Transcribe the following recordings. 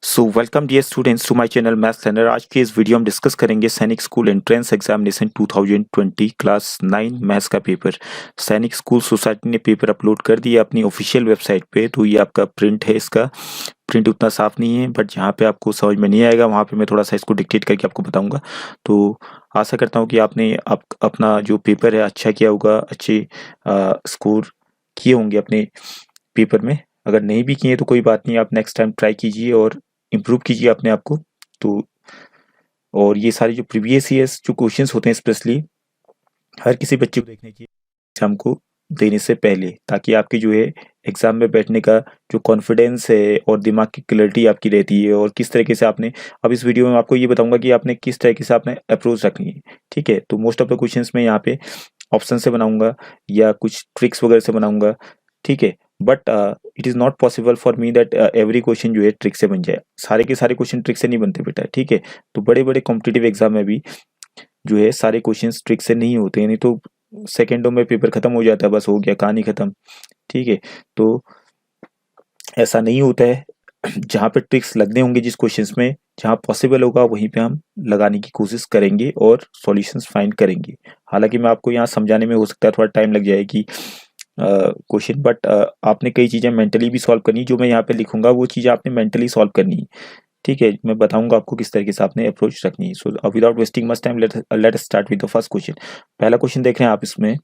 So welcome dear students to my channel maths learner. आज की इस वीडियो में डिस्कस करेंगे Sainik school entrance examination 2020 class 9 maths का पेपर। सैनिक स्कूल सोसाइटी ने पेपर अपलोड कर दिया अपनी ऑफिशियल वेबसाइट पे। तो ये आपका प्रिंट है, इसका प्रिंट उतना साफ नहीं है, बट जहाँ पे आपको समझ में नहीं आएगा वहाँ पे मैं थोड़ा सा इसको डिक्टेट करके आपको बताऊंगा। तो आशा करता हूँ कि आपने अपना जो पेपर है अच्छा किया होगा, अच्छे स्कोर किए होंगे अपने पेपर में। अगर नहीं भी किए तो कोई बात नहीं, आप नेक्स्ट टाइम ट्राई कीजिए और इम्प्रूव कीजिए अपने आप को। तो और ये सारे जो प्रीवियस ईयर्स जो क्वेश्चंस होते हैं स्पेशली हर किसी बच्चे को देखने चाहिए एग्जाम को देने से पहले, ताकि आपकी जो है एग्जाम में बैठने का जो कॉन्फिडेंस है और दिमाग की क्लैरिटी आपकी रहती है, और किस तरीके से आपने, अब इस वीडियो में आपको ये बताऊंगा कि आपने किस तरीके से आपने अप्रोच रखनी है। ठीक है, तो मोस्ट ऑफ द क्वेश्चंस में यहाँ पे ऑप्शन से बनाऊंगा या कुछ ट्रिक्स वगैरह से बनाऊंगा। ठीक है, but it is not possible for me that every question जो है ट्रिक से बन जाए। सारे के सारे क्वेश्चन ट्रिक से नहीं बनते बेटा। ठीक है, तो बड़े बड़े कॉम्पिटिटिव एग्जाम में भी जो है सारे क्वेश्चंस ट्रिक से नहीं होते हैं, नहीं तो सेकेंडों में पेपर खत्म हो जाता है, बस हो गया कहानी खत्म। ठीक है, तो ऐसा नहीं होता है। जहाँ पे ट्रिक्स लगने होंगे जिस क्वेश्चंस में, जहाँ पॉसिबल होगा वहीं पे हम लगाने की कोशिश करेंगे और सॉल्यूशंस फाइंड करेंगे। हालांकि मैं आपको यहाँ समझाने में हो सकता है थोड़ा टाइम लग जाए कि क्वेश्चन, बट आपने कई चीज़ें मेंटली भी सॉल्व करनी, जो मैं यहाँ पे लिखूंगा वो चीज़ें आपने मेंटली सॉल्व करनी है। ठीक है, मैं बताऊंगा आपको किस तरीके से आपने अप्रोच रखनी है। So without wasting much time let start with the first question. पहला क्वेश्चन देख रहे हैं आप इसमें,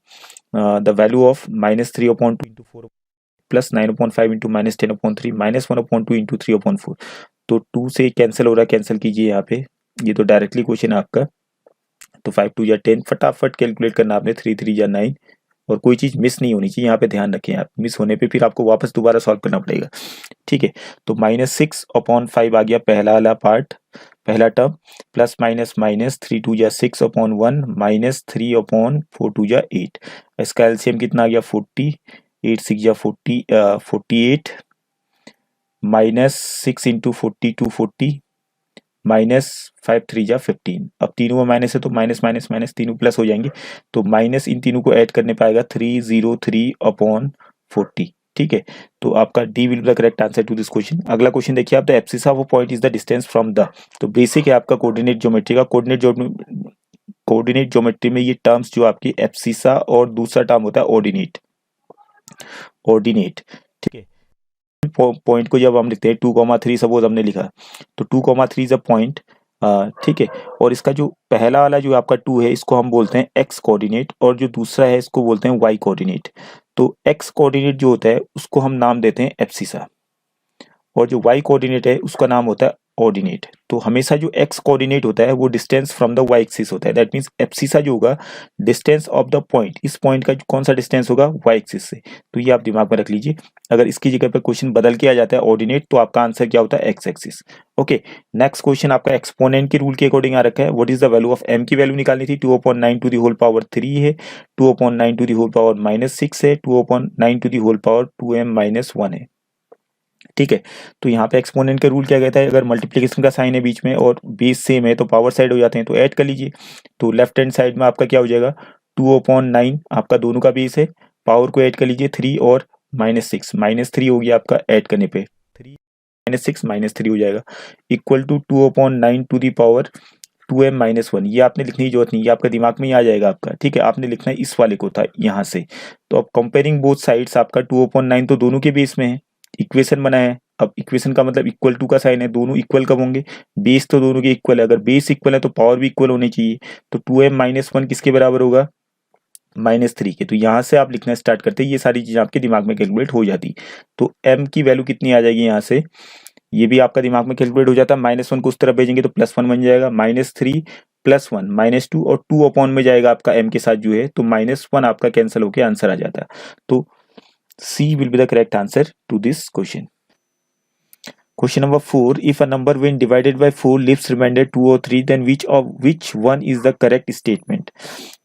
the value of -3/2 into 4 plus 9/5 into -10/3 -1/2 into 3/4। तो 2 से कैंसिल हो रहा है, कैंसिल कीजिए यहाँ पे। ये तो डायरेक्टली क्वेश्चन है आपका। तो 5 2 या 10, फटाफट कैलकुलेट करना आपने। 3 3 या 9, और कोई चीज़ मिस नहीं होनी चाहिए, यहाँ पे ध्यान रखें आप। मिस होने पे फिर आपको वापस दोबारा सॉल्व करना पड़ेगा। ठीक है, तो -6/5 आ गया पहला वाला पार्ट, पहला टर्म। प्लस माइनस माइनस 3 2 या 6/1 -3/4 2 या 8। इसका एलसीएम कितना आ गया 40, 8 6 या 40 48, -6 इंटू 40 240, -5 3 या 15। अब तीनों में माइनस है तो माइनस माइनस माइनस तीनों प्लस हो जाएंगे, तो माइनस इन तीनों को ऐड करने पाएगा 303/40। ठीक है, तो आपका D will be the correct answer to this question. अगला क्वेश्चन देखिए आप, the abscissa of a point is the distance from the. तो बेसिक है आपका कोऑर्डिनेट ज्योमेट्री का। कोऑर्डिनेट ज्योमेट्री में ये टर्म्स जो आपकी एब्सिसा और दूसरा टर्म होता है ऑर्डिनेट। ऑर्डिनेट, ठीक है। पॉइंट को जब हम लिखते हैं 2,3 सपोज हमने लिखा, तो 2,3 इज अ पॉइंट। ठीक है, और इसका जो पहला वाला जो आपका 2 है इसको हम बोलते हैं एक्स कोऑर्डिनेट, और जो दूसरा है इसको बोलते हैं वाई कोऑर्डिनेट। तो एक्स कोऑर्डिनेट जो होता है उसको हम नाम देते हैं एब्सिसा, और जो वाई कोऑर्डिनेट है उसका नाम होता है ऑर्डिनेट। तो हमेशा जो एक्स कोऑर्डिनेट होता है वो distance from the Y axis होता है। दैट मींस एब्सिसा जो होगा डिस्टेंस ऑफ द पॉइंट, इस पॉइंट का कौन सा डिस्टेंस होगा वाई एक्सिस से। तो ये आप दिमाग में रख लीजिए। अगर इसकी जगह पे क्वेश्चन बदल के आ जाता है ऑर्डिनेट, तो आपका आंसर क्या होता है X axis. Okay, next question आपका एक्सपोनेंट के रूल के अकॉर्डिंग आ रखा है। What is the value of M की वैल्यू निकालनी थी। 2/9 टू द होल पावर 3 है, 2/9 टू द होल पावर -6 है, 2/9 to the whole power 2m-1 है। ठीक है, तो यहाँ पे एक्सपोनेंट का रूल क्या कहता है, अगर मल्टीप्लिकेशन का साइन है बीच में और बेस सेम है तो पावर साइड हो जाते हैं, तो ऐड कर लीजिए। तो लेफ्ट हैंड साइड में आपका क्या हो जाएगा 2/9, आपका दोनों का बेस है। पावर को ऐड कर लीजिए 3 और -6, -3 हो गया आपका ऐड करने पे, 3 -6 -3 हो जाएगा, equal to 2/9 to the power 2m-1। ये आपने लिखने की जरूरत नहीं, ये आपका दिमाग में ही आ जाएगा आपका। ठीक है, आपने लिखना है इस वाले को था यहाँ से। तो अब कंपेयरिंग बोथ साइड्स, आपका 2/9 तो दोनों के बेस में है, इक्वेशन बना है। अब इक्वेशन का मतलब इक्वल टू का साइन है, दोनों इक्वल कब होंगे, बेस तो दोनों के इक्वल है। अगर बेस इक्वल है तो पावर भी इक्वल होनी चाहिए। तो 2m-1 किसके बराबर होगा -3 के। तो यहाँ से आप लिखना स्टार्ट करते हैं, ये सारी चीजें आपके दिमाग में कैलकुलेट हो जाती। तो m की वैल्यू कितनी आ जाएगी यहाँ से, ये भी आपका दिमाग में कैलकुलेट हो जाता है। -1 को उस तरफ भेजेंगे तो +1 बन जाएगा, -3 +1 -2, और 2 अपॉन में जाएगा आपका m के साथ जो है, तो -1 आपका कैंसिल होकर आंसर आ जाता है। तो C will be the correct answer to this question. Question number 4. If a number when divided by 4 leaves remainder 2 or 3, then which one is the correct statement?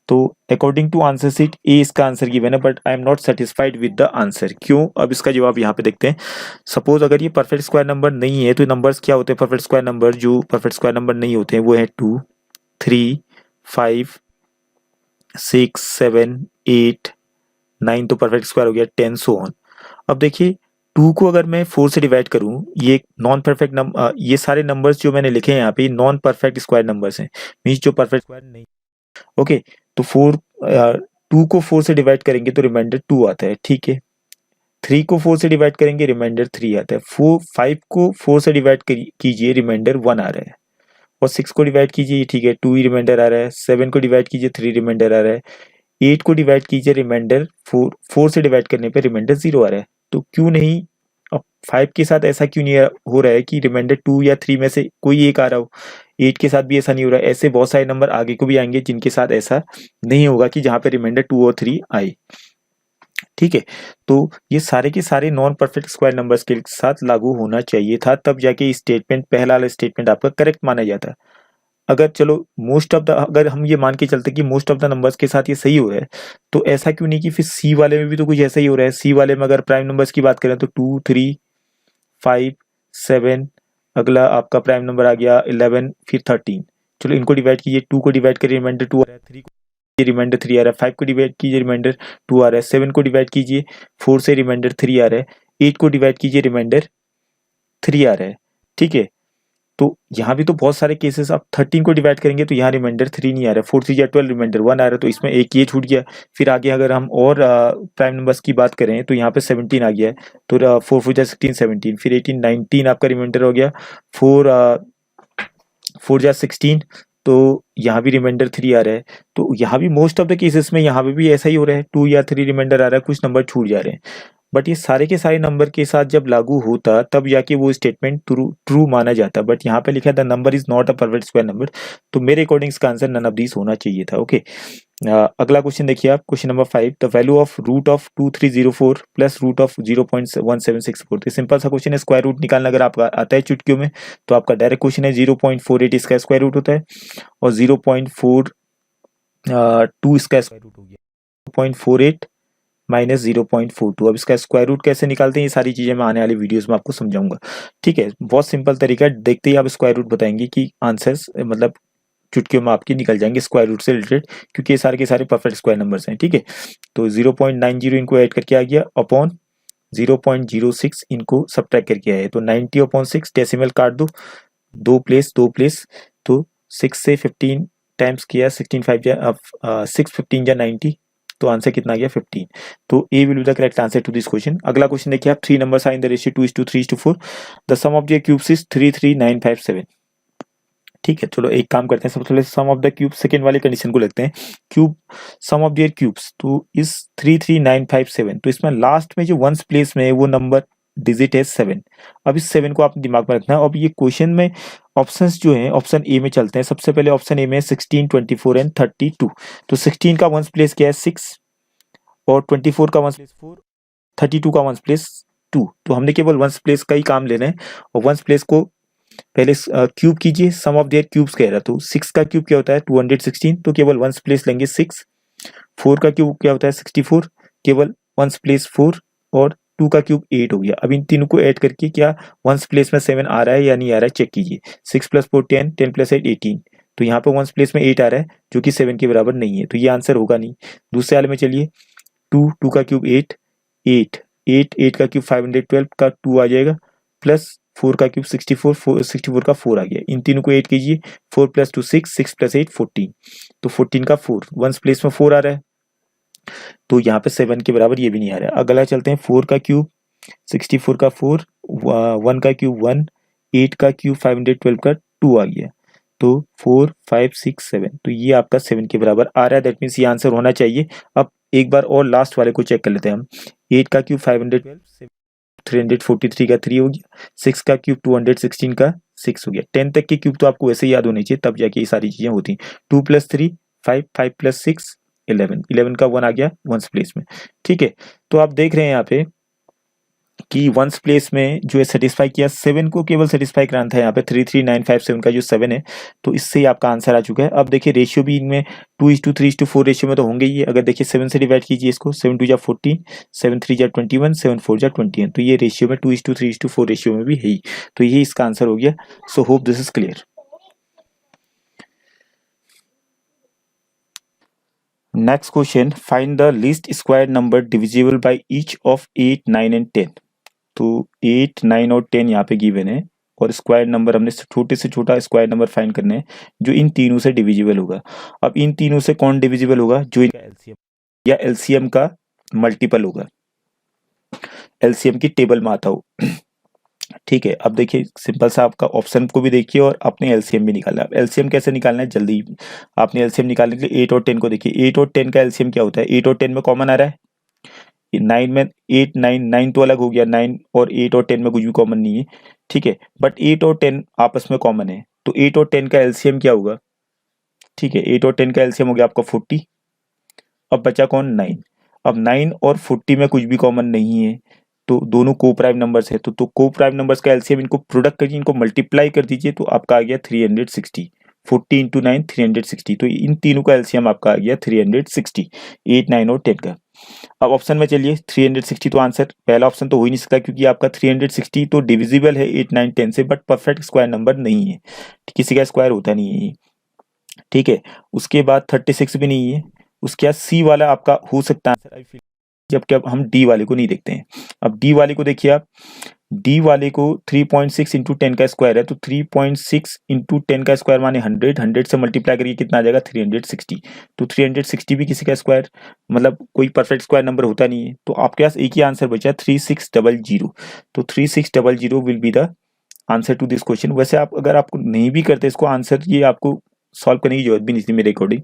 तो अकॉर्डिंग टू आंसर सीट ए इसका answer given है, but I am not satisfied with the answer. क्यों, अब इसका जवाब यहाँ पे देखते हैं। सपोज अगर ये परफेक्ट स्क्वायर नंबर नहीं है, तो नंबर्स क्या होते हैं परफेक्ट स्क्वायर नंबर, जो परफेक्ट स्क्वायर नंबर नहीं होते हैं वो है 2 3 5 6 7 8 9, तो परफेक्ट स्क्वायर हो गया 10 सो ऑन। अब देखिए 2 को अगर मैं 4 से डिवाइड करूं, ये नॉन परफेक्ट नंबर, ये सारे नंबर्स जो मैंने लिखे हैं यहाँ पे नॉन परफेक्ट स्क्वायर नंबर्स हैं, मींस जो परफेक्ट स्क्वायर नहीं। ओके, तो 2 को 4 से डिवाइड करेंगे तो रिमाइंडर 2 आता है, ठीक है। 3 को 4 से डिवाइड करेंगे, रिमाइंडर 3 आता है। 5 को 4 से डिवाइड कीजिए, रिमाइंडर 1 आ रहा है। और 6 को डिवाइड कीजिए, ठीक है, 2 ही रिमाइंडर आ रहा है। 7 को डिवाइड कीजिए, 3 रिमाइंडर आ रहा है। 8 को डिवाइड कीजिए, रिमाइंडर 4 से डिवाइड करने पे रिमाइंडर 0 आ रहा है। तो क्यों नहीं, अब 5 के साथ ऐसा क्यों नहीं हो रहा है कि रिमाइंडर 2 या 3 में से कोई एक आ रहा हो। 8 के साथ भी ऐसा नहीं हो रहा है। ऐसे बहुत सारे नंबर आगे को भी आएंगे जिनके साथ ऐसा नहीं होगा कि जहां पे रिमाइंडर 2 और 3 आए, ठीक है। तो ये सारे के सारे नॉन परफेक्ट स्क्वायर नंबर्स के साथ लागू होना चाहिए था, तब जाके स्टेटमेंट, पहला वाला स्टेटमेंट आपका करेक्ट माना जाता। अगर चलो मोस्ट ऑफ द, अगर हम ये मान के चलते कि मोस्ट ऑफ द नंबर्स के साथ ये सही हो रहा है, तो ऐसा क्यों नहीं कि फिर सी वाले में भी तो कुछ ऐसा ही हो रहा है। सी वाले में अगर प्राइम नंबर्स की बात करें तो 2, 3, 5, 7, अगला आपका प्राइम नंबर आ गया 11, फिर 13। चलो इनको डिवाइड कीजिए, 2 को डिवाइड करिए, रिमाइंडर 2 आ रहा है। 3 को रिमाइंडर 3 आ रहा है। 5 को डिवाइड कीजिए, रिमाइंडर 2 आ रहा है। 7 को डिवाइड कीजिए, 4 से रिमाइंडर 3 आ रहा है। 8 को डिवाइड कीजिए, रिमाइंडर 3 आ रहा है, ठीक है। तो यहाँ भी तो बहुत सारे केसेस, आप 13 को डिवाइड करेंगे तो यहाँ रिमाइंडर 3 नहीं आ रहा है। 4 3 या 12, रिमाइंडर 1 आ रहा है, तो इसमें एक ये छूट गया। फिर आगे अगर हम और प्राइम नंबर्स की बात करें तो यहाँ पे 17 आ गया है, तो 4 4 जा 16, 17, फिर 18, 19 आपका रिमाइंडर हो गया। 4 4 जा 16, तो यहाँ भी रिमाइंडर 3 आ रहा है। तो यहाँ भी मोस्ट ऑफ द केसेस में यहाँ पे भी ऐसा ही हो रहा है, 2 या 3 रिमाइंडर आ रहा है, कुछ नंबर छूट जा रहे हैं। बट ये सारे के सारे नंबर के साथ जब लागू होता तब जाके वो स्टेटमेंट ट्रू माना जाता। बट यहाँ पे लिखा है the number is not a perfect square number, तो मेरे अकॉर्डिंग इसका आंसर नन ऑफ दीस होना चाहिए था। ओके, अगला क्वेश्चन देखिए आप, question number 5, the value of root of 2304 plus root of 0.1764। तो सिंपल सा क्वेश्चन है, स्क्वायर रूट निकालना अगर आपका आता है चुटकियों में तो आपका डायरेक्ट क्वेश्चन है 0.48 इसका स्क्वायर रूट होता है, और 0.42 इसका स्क्वायर रूट हो गया, 0.48 माइनस 0.42। अब इसका स्क्वायर रूट कैसे निकालते हैं, ये सारी चीजें मैं आने वाली वीडियोस में आपको समझाऊंगा, ठीक है। बहुत सिंपल तरीका है, देखते ही आप स्क्वायर रूट बताएंगे कि आंसर्स मतलब चुटकियों में आपकी निकल जाएंगे स्क्वायर रूट से रिलेटेड, क्योंकि ये सारे के सारे परफेक्ट स्क्वायर नंबर्स हैं, ठीक है। तो 0.90 इनको ऐड करके आ गया, अपॉन 0.06 इनको सब्ट्रैक्ट करके आया है, तो 90/6 डेसिमल काट दो, दो प्लेस, तो 6 से 15 टाइम्स किया, 16 5 जा 6 15 जा 90, तो आंसर कितना आ गया 15। तो A will be the correct answer to this question. अगला क्वेश्चन देखिए आप, 3 numbers are in the ratio 2:3:4, the sum of their cubes is 33957, ठीक है। चलो एक काम करते हैं, सबसे पहले sum of the cube, second वाली कंडीशन को लेते हैं, cube sum of their cubes तो इस 33957, तो इसमें लास्ट में जो वंस प्लेस में है वो नंबर डिजिट है 7। अब इस 7 को आप दिमाग में रखना है। अब ये क्वेश्चन में ऑप्शंस जो हैं, ऑप्शन ए में चलते हैं। सबसे पहले ऑप्शन ए में 16, 24 एंड 32। तो 16 का वंस प्लेस क्या है 6, और 24 का वंस प्लेस 4, 32 का वंस प्लेस 2। तो हमने केवल वंस प्लेस का ही काम लेना है, और वंस प्लेस को पहले क्यूब कीजिए, सम ऑफ देयर क्यूब्स कह रहा, तो 6 का क्यूब क्या होता है 216, तो केवल वंस प्लेस लेंगे 6। 4 का क्यूब क्या होता है 64, केवल वंस प्लेस 4, और 2 का क्यूब 8 हो गया। अब इन तीनों को ऐड करके क्या वंस प्लेस में 7 आ रहा है या नहीं आ रहा है चेक कीजिए। 6 + 4 10, 10 + 8 18, तो यहाँ पे वंस प्लेस में 8 आ रहा है जो कि 7 के बराबर नहीं है, तो ये आंसर होगा नहीं। दूसरे वाले में चलिए, 2 का क्यूब 8, 8 का क्यूब 512 का 2 आ जाएगा, प्लस 4 का क्यूब 64, 64 का 4 आ गया। इन तीनों को ऐड कीजिए, 4 + 2 6, 6 + 8 14, तो 14 का 4, वंस प्लेस में 4 आ रहा है, तो यहाँ पे 7 के बराबर ये भी नहीं आ रहा है। अगला चलते हैं, 4 का क्यूब 64 का 4, 1 का क्यूब 1, 8 का क्यूब 512 का 2 आ गया, तो 4 5 6 7, तो ये आपका 7 के बराबर आ रहा है। दैट मीन्स ये आंसर होना चाहिए। अब एक बार और लास्ट वाले को चेक कर लेते हैं हम। 8 का क्यूब 512, 343 का 3 हो गया, 6 का क्यूब 216 का 6 हो गया। 10 तक के क्यूब तो आपको वैसे ही याद होनी चाहिए, तब जाके ये सारी चीजें होती हैं। 2 + 3 5, 5 + 6 11, 11 का 1 आ गया वंस प्लेस में, ठीक है। तो आप देख रहे हैं यहाँ पे कि वंस प्लेस में जो है सेटिस्फाई किया, 7 को केवल सेटिस्फाई कराना था यहाँ पे, 33957 का जो 7 है, तो इससे ही आपका आंसर आ चुका है। अब देखिए रेशियो भी इनमें 2:3:4 रेशियो में तो होंगे ही। अगर देखिए 7 से डिवाइड कीजिए इसको, 7 2 जा 14, 7 3 जा 21, 7 4 जा 21, तो ये रेशियो में 2:3:4 रेशियो में भी है ही, तो ये इसका आंसर हो गया। So hope this is clear. Next question, find the least square number divisible by each of 8 9 and 10। तो 8, 9 और 10 यहाँ पे गिवन है और स्क्वायर नंबर हमने छोटे से छोटा स्क्वायर नंबर फाइंड करना है जो इन तीनों से डिविजिबल होगा। अब इन तीनों से कौन डिविजिबल होगा? जो इनका एलसीएम या एलसीएम का मल्टीपल होगा, एलसीएम की टेबल में आता हो। ठीक है, अब देखिए सिंपल सा आपका ऑप्शन को भी देखिए और अपने एलसीएम भी निकालना है। अब एलसीएम कैसे निकालना है जल्दी, आपने एलसीएम निकालने के लिए 8 और 10 को देखिए। 8 और 10 का एलसीएम क्या होता है? 8 और 10 में कॉमन आ रहा है, 9 में 8 9 9 तो अलग हो गया, 9 और 8 और 10 में कुछ भी कॉमन नहीं है। ठीक है, बट 8 और 10 आपस में कॉमन है, तो 8 और 10 का एलसीएम क्या होगा? ठीक है, 8 और 10 का एलसीएम हो गया आपका 40। अब बचा कौन? 9। अब 9 और 40 में कुछ भी कॉमन नहीं है, तो दोनों को प्राइम नंबर्स है, तो को प्राइम नंबर्स का एलसीएम इनको प्रोडक्ट करिए, इनको मल्टीप्लाई कर दीजिए, तो आपका आ गया 360। 40 इंटू 9 360, तो इन तीनों का एलसीएम आपका आ गया 360, 8 9 और 10 का। अब ऑप्शन में चलिए, 360 तो आंसर पहला ऑप्शन तो हो ही नहीं सकता क्योंकि आपका 360 तो डिविजिबल है 8 9 10 से, बट परफेक्ट स्क्वायर नंबर नहीं है, किसी का स्क्वायर होता नहीं है ये। ठीक है, उसके बाद 36 भी नहीं है, उसके बाद सी वाला आपका हो सकता है, जबकि अब हम डी वाले को नहीं देखते हैं। अब डी वाले को देखिए आप, डी वाले को 3.6 इंटू 10 का स्क्वायर है, तो 3.6 इंटू 10 का स्क्वायर माने 100, 100 से मल्टीप्लाई करिए कितना आ जाएगा? 360। तो 360 भी किसी का स्क्वायर, मतलब कोई परफेक्ट स्क्वायर नंबर होता नहीं है, तो आपके पास एक ही आंसर बचा 3600। तो 3600 will be the answer to this question. वैसे आप अगर आपको नहीं भी करते इसको आंसर, ये आपको सॉल्व करने की जरूरत भी नहीं थी मेरे अकॉर्डिंग।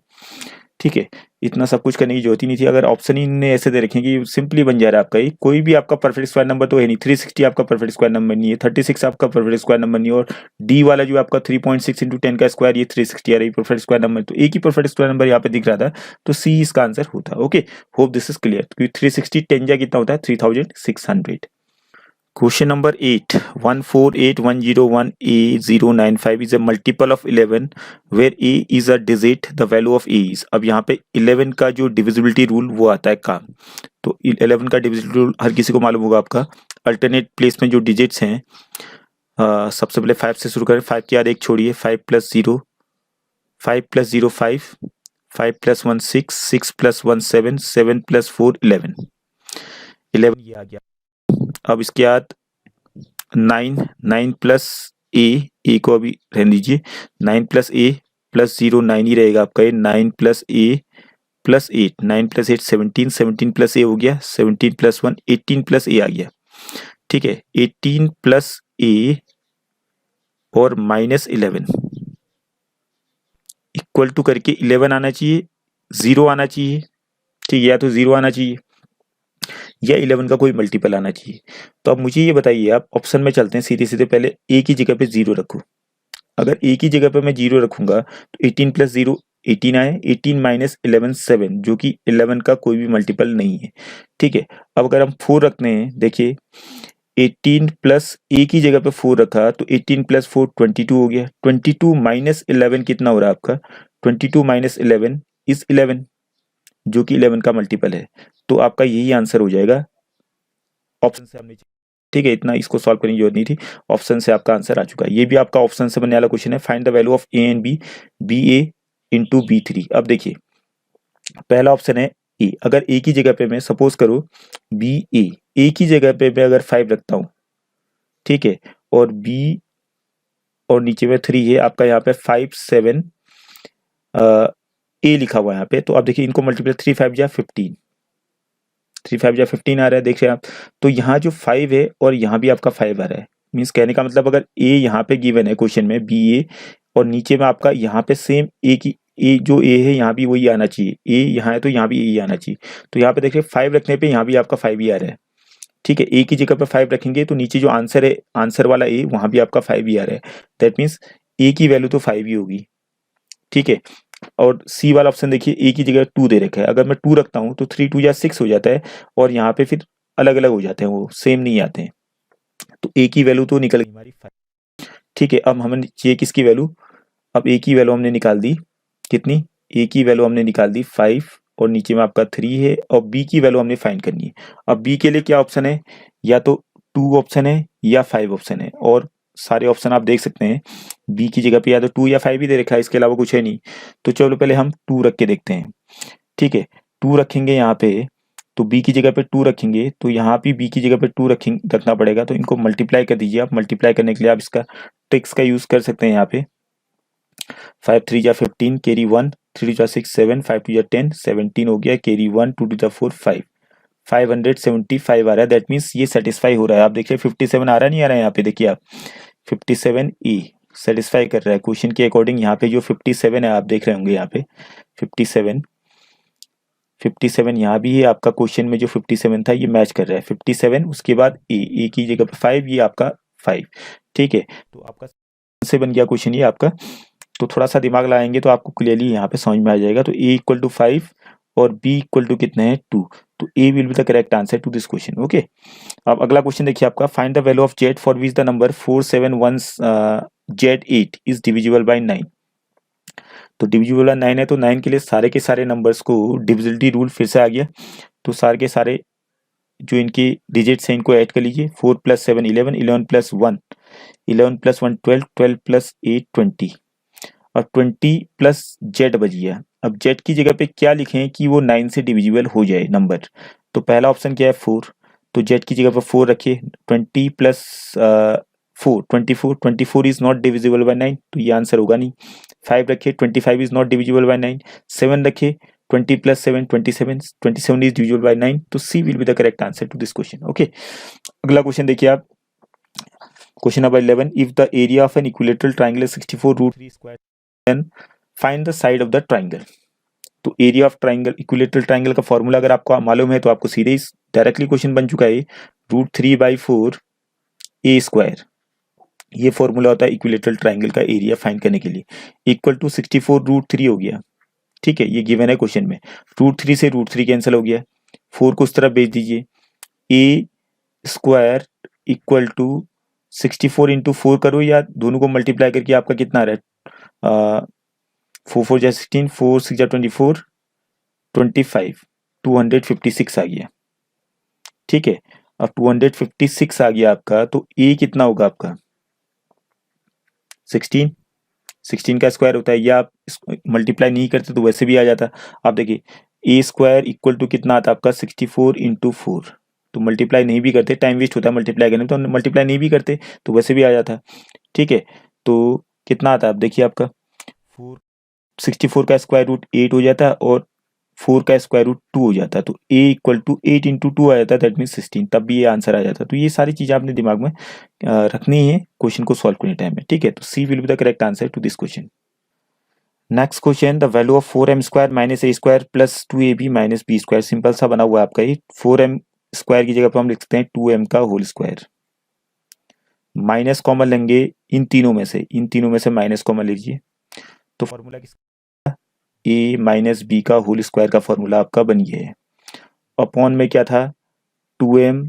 ठीक है, इतना सब कुछ करने की जरूरत ही नहीं थी, अगर ऑप्शन ही ने ऐसे दे रखे कि सिंपली बन जा रहा है आपका ये। कोई भी आपका परफेक्ट स्क्वायर नंबर तो है नहीं, 360 आपका परफेक्ट स्क्वायर नंबर नहीं है, 36 आपका परफेक्ट स्क्वायर नंबर नहीं है, और डी वाला जो आपका 3.6 इंटू 10 का स्क्वायर, ये 360 आ रही परफेक्ट स्क्वायर नंबर, तो एक ही परफेक्ट स्क्वायर नंबर यहाँ पे दिख रहा था, तो सी इसका आंसर होता। Okay, hope this is clear, क्योंकि 360 10 जा कितना होता है? 3600। Question number 8. 1481001A095 is a multiple of 11 where A is a digit, the value of A is। अब यहाँ पे 11 का जो डिविजिबिलिटी रूल वो आता है काम, तो 11 का डिविजिबिलिटी रूल हर किसी को मालूम होगा आपका। अल्टरनेट प्लेस में जो डिजिट्स हैं, सबसे पहले 5 से शुरू करें, 5 के बाद एक छोड़िए, 5 + 0 5 + 0 5 5 + 1 6 6 + 1 7 7 + 4 11 11 ये आ गया। अब इसके बाद 9 9 प्लस ए को अभी रहने दीजिए, 9 + a + 0 9 ही रहेगा आपका ये, 9 + a + 8 9 + 8 17 17 + a हो गया, 17 + 1 18 + a आ गया। ठीक है, 18 + a और -11 इक्वल टू करके 11 आना चाहिए, 0 आना चाहिए। ठीक है, या तो 0 आना चाहिए या 11 का कोई मल्टीपल आना चाहिए। तो अब मुझे ये बताइए, आप ऑप्शन में चलते हैं सीधे सीधे, पहले ए की जगह पे 0 रखो। अगर ए की जगह पे मैं 0 रखूंगा तो 18 + 0 18 आए, 18 - 11 7, जो कि 11 का कोई भी मल्टीपल नहीं है। ठीक है, अब अगर हम 4 रखते हैं, देखिए 18 प्लस ए की जगह पे 4 रखा तो 18 + 4 22 हो गया। 22 - 11 कितना हो रहा है आपका? 22 - 11 इज 11, जो कि 11 का मल्टीपल है, तो आपका यही आंसर हो जाएगा ऑप्शन से। हमने, ठीक है, इतना इसको सॉल्व करने की जरूरत नहीं थी, ऑप्शन से आपका आंसर आ चुका है। ये भी आपका ऑप्शन से बनने वाला क्वेश्चन है। Find the value of A and B, B A into B3। अब देखिए पहला ऑप्शन है ए, अगर ए की जगह पे मैं सपोज करो बी ए की जगह पे मैं अगर 5 रखता हूँ, ठीक है, और बी और नीचे में 3 है आपका, यहाँ पे 5 7 ए लिखा हुआ है यहाँ पे, तो आप देखिए इनको मल्टीप्लाई 3 5 जा 15, 3 5 जा 15 आ रहा है, देखिए आप। तो यहाँ जो 5 है और यहाँ भी आपका 5 आ रहा है, मीन्स कहने का मतलब अगर ए यहाँ पे गिवन है क्वेश्चन में बी ए, और नीचे में आपका यहाँ पे सेम ए की ए जो ए है यहाँ भी वही आना चाहिए, ए यहाँ है तो यहाँ भी ए आना चाहिए। तो यहाँ पे देखिए 5 रखने पे यहाँ भी आपका 5 ही आ रहा है। ठीक है, ए की जगह पे 5 रखेंगे तो नीचे जो आंसर है, आंसर वाला ए, वहां भी आपका 5 ही आ रहा है। दैट मीन्स ए की वैल्यू तो 5 ही होगी। ठीक है, और सी वाला ऑप्शन देखिए ए की जगह 2 दे रखा है, अगर मैं 2 रखता हूँ तो 3 2 या 6 हो जाता है, और यहाँ पे फिर अलग अलग हो जाते हैं, वो सेम नहीं आते हैं, तो ए की वैल्यू तो निकल गई हमारी 5। ठीक है, अब हमें चाहिए किसकी वैल्यू? अब ए की वैल्यू हमने निकाल दी, कितनी? ए की वैल्यू हमने निकाल दी 5, और नीचे में आपका 3 है, और बी की वैल्यू हमने फाइंड करनी है। अब बी के लिए क्या ऑप्शन है? या तो 2 ऑप्शन है या 5 ऑप्शन है, और सारे ऑप्शन आप देख सकते हैं बी की जगह पे या तो 2 या 5 ही दे रखा है, इसके अलावा कुछ है नहीं। तो चलो पहले हम 2 रख के देखते हैं। ठीक है, 2 रखेंगे यहाँ पे तो बी की जगह पे 2 रखेंगे, तो यहाँ भी बी की जगह पे 2 रखना पड़ेगा, तो इनको मल्टीप्लाई कर दीजिए आप। मल्टीप्लाई करने के लिए आप इसका ट्रिक्स का यूज़ कर सकते हैं यहाँ पे। 5 3 जा 15, कैरी 1, 3 जा 6 7, 5 2 जा 10, 17 हो गया, कैरी 1, 2 2 जा 4 5, 575 आ रहा है। दैट मीन्स ये सेटिस्फाई हो रहा है। आप देखिए 57 आ रहा है, नहीं आ रहा है यहाँ पे, देखिए आप 57 ई सेटिस्फाई कर रहा है क्वेश्चन के अकॉर्डिंग। यहाँ पे जो 57 है आप देख रहे होंगे यहाँ पे 57 यहाँ भी है आपका, क्वेश्चन में जो 57 था ये मैच कर रहा है। 57 उसके बाद ए की जगह पे 5, ये आपका 5, ठीक है। तो आपका से बन गया क्वेश्चन ये आपका। तो थोड़ा सा दिमाग लगाएंगे तो आपको क्लियरली यहाँ पे समझ में आ जाएगा। तो ए इक्वल टू 5 और बी इक्वल टू कितने हैं 2, तो A will be the correct answer to this question. Okay, अब अगला क्वेश्चन देखिए आपका, find the value of Z for which the number 471 Z8 is divisible by 9। तो डिविजिबल बाय 9 है, तो 9 के लिए सारे के सारे नंबर्स को डिविजिबिलिटी रूल फिर से आ गया। तो सारे के सारे जो इनके डिजिट्स हैं इनको ऐड कर लीजिए। 4 + 7 11, 11 + 1 11 + 1 12, 12 + 8 20 और 20 प्लस जेड बच गया। अब जेड की जगह पे क्या लिखें कि वो 9 से डिविजिबल हो जाए नंबर। तो पहला ऑप्शन क्या है 4, तो जेड की जगह पर 4 रखिए। 20 + 4 24, 24 इज नॉट डिविजिबल बाय 9, तो ये आंसर होगा नहीं। 5 रखिए, 25 इज नॉट डिविजिबल बाय 9। 7 रखिए, 20 + 7 27, 27 इज डिविजिबल बाय 9, तो C will be the correct answer to this question. Okay, अगला क्वेश्चन देखिए आप, question number 11, if the area of an equilateral triangle is 64√3 square, then find the side of the triangle. तो area of triangle, equilateral triangle का formula अगर आपको मालूम है तो आपको सीधे ही डायरेक्टली क्वेश्चन बन चुका है। √3/4 ए स्क्वायर, ये फॉर्मूला होता है इक्विलेटरल ट्राइंगल का एरिया फाइंड करने के लिए। इक्वल टू 64√3 हो गया, ठीक है, ये गिवन है क्वेश्चन में। √3 से √3 कैंसिल हो गया, 4 को उस तरफ भेज दीजिए। ए स्क्वायर इक्वल टू 64 इंटू 4 करो या दोनों को मल्टीप्लाई करके आपका कितना आ रहा है, 4 4 जा 16, 4 6 जा 24, 25, 256 आ गया, ठीक है। अब 256 आ गया आपका, तो ए कितना होगा आपका 16 का स्क्वायर होता है, या आप मल्टीप्लाई नहीं करते तो वैसे भी आ जाता। आप देखिए ए स्क्वायर इक्वल टू कितना आता है आपका 64 इंटू 4, तो मल्टीप्लाई नहीं भी करते, टाइम वेस्ट होता है मल्टीप्लाई करने में, तो मल्टीप्लाई नहीं भी करते तो वैसे भी आ जाता, ठीक है। तो कितना आता है आप देखिए आपका 64 का स्क्वायर रूट 8 हो जाता है और 4 का स्क्वायर रूट 2 हो जाता है, तो a इक्वल टू 8 इंटू 2 आ जाता है, दैट मीन 16, तब भी ये आंसर आ जाता है। तो ये सारी चीज़ें आपने दिमाग में रखनी है क्वेश्चन को सॉल्व करने टाइम में, ठीक है। तो C will be the correct answer to this question. Next question, the value of 4m² - a² + 2ab - b²। Simple सा बना हुआ है आपका ये। 4m² की जगह पर हम लिख सकते हैं 2m का होल स्क्वायर, माइनस कॉमन लेंगे इन तीनों में से माइनस कॉमन लीजिए, तो फॉर्मूला किसका, a - b का होल स्क्वायर का फॉर्मूला आपका बन गया है। अपॉन में क्या था 2m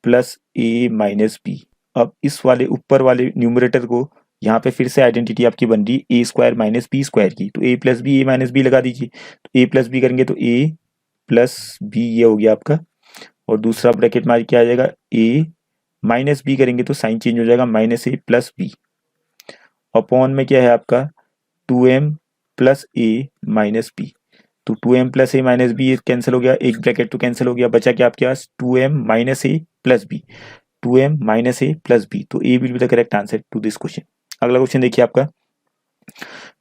+ a - b। अब इस वाले ऊपर वाले न्यूमरेटर को यहाँ पे फिर से आइडेंटिटी आपकी बन रही a² - b² की, तो a + b a - b लगा दीजिए। तो a + b करेंगे तो a + b ये हो गया आपका, और दूसरा ब्रैकेट मार क्या आ जाएगा a - b करेंगे तो साइन चेंज हो जाएगा -a + b। अपॉन में क्या है आपका 2m + a - b, तो 2m + a - b कैंसिल हो गया, एक ब्रैकेट तो कैंसिल हो गया, बचा क्या आपके पास 2m - a + b, 2m - a + b, तो a will be the correct answer to this question. अगला क्वेश्चन देखिए आपका,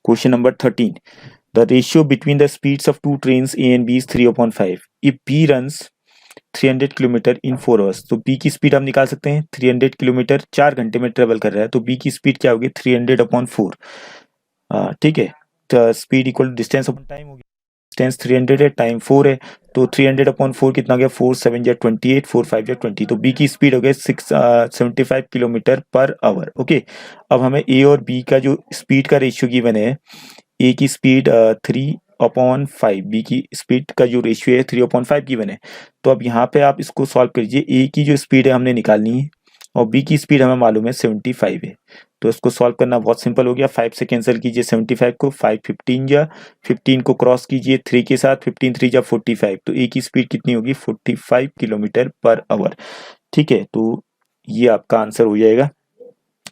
question number 13, the ratio between the speeds of two trains A and B is 3/5 if B runs 300 kilometre in 4 hours. तो B की speed हम निकाल सकते हैं, 300 kilometre 4 घंटे में ट्रेवल कर रहा है, तो B की स्पीड क्या होगी 300/4, ठीक है। तो speed equal distance upon time होगी, डिस्टेंस 300 है, टाइम 4 है, तो 300/4 कितना हो गया 4 7 जा 28, 4 5 जा 20, तो बी की स्पीड हो गया 75 किलोमीटर पर आवर। ओके, अब हमें ए और बी का जो स्पीड का रेशियो गिवन है, ए की स्पीड 3/5, बी की स्पीड का जो रेशियो है 3/5 गिवन है। तो अब यहाँ पे आप इसको सॉल्व करिए, ए की जो स्पीड है हमने निकालनी है और बी की स्पीड हमें मालूम है 75 है, तो इसको सॉल्व करना बहुत सिंपल हो गया। 5 से कैंसिल कीजिए 75 को, 5 15 जा, 15 को क्रॉस कीजिए 3 के साथ, 15 3 जा 45, तो ए की स्पीड कितनी होगी 45 किलोमीटर पर आवर, ठीक है। तो ये आपका आंसर हो जाएगा।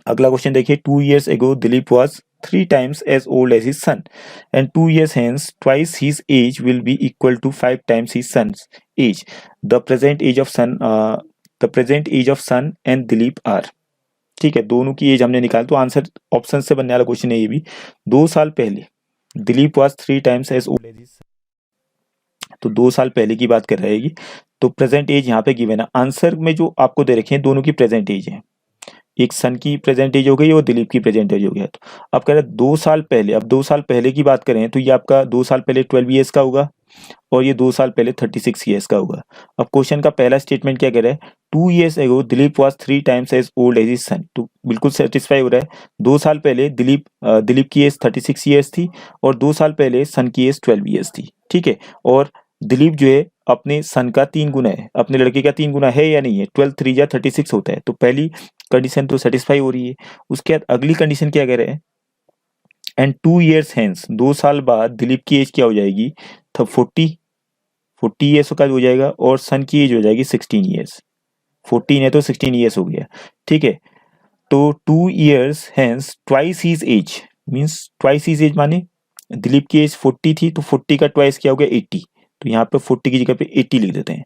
अगला क्वेश्चन देखिए, 2 years ago Dilip was 3 times as old as his son and 2 years hence twice his age will be equal to 5 times his son's age. The present age of son and Dilip are. ठीक है, दोनों की as हमने निकाल, तो answer option से बनने वाला क्वेश्चन है ये भी। 2 साल पहले Dilip was 3 times as old as his son, तो 2 साल पहले की बात कर रहेगी। तो प्रेजेंट एज यहाँ पे गिवन है, आंसर में जो आपको दे रखे हैं दोनों की प्रेजेंट एज है, एक सन की प्रेजेंट एज हो गई और दिलीप की प्रेजेंट एज हो गया। तो अब कह रहे हैं 2 साल पहले, अब 2 साल पहले की बात करें तो ये आपका 2 साल पहले 12 ईयर्स का होगा और ये 2 साल पहले 36 ईयर्स का होगा। अब क्वेश्चन का पहला स्टेटमेंट क्या कह रहा है, 2 years ago Dilip was 3 times as old as his son, तो बिल्कुल सेटिस्फाई हो रहा है। 2 साल पहले दिलीप की एज 36 ईयर्स थी और 2 साल पहले सन की एज 12 ईयर्स थी। ठीक है, और दिलीप जो है अपने सन का 3 गुना है, अपने लड़के का 3 गुना है या नहीं है, 12 3 या 36 होता है। तो पहली कंडीशन तो सेटिस्फाई हो रही है। उसके बाद अगली कंडीशन क्या कह रहे हैं, एंड 2 years हेंस, 2 साल बाद दिलीप की एज क्या हो जाएगी, तब 40 ईयर्स का हो जाएगा और सन की एज हो जाएगी 16 ईयर्स। 14 है तो 16 ईयर्स हो गया। ठीक है, तो 2 years hence twice his age, means twice his age माने दिलीप की एज 40 थी तो 40 का ट्वाइस क्या हो गया 80, तो यहाँ पे 40 की जगह पे 80 लिख देते हैं।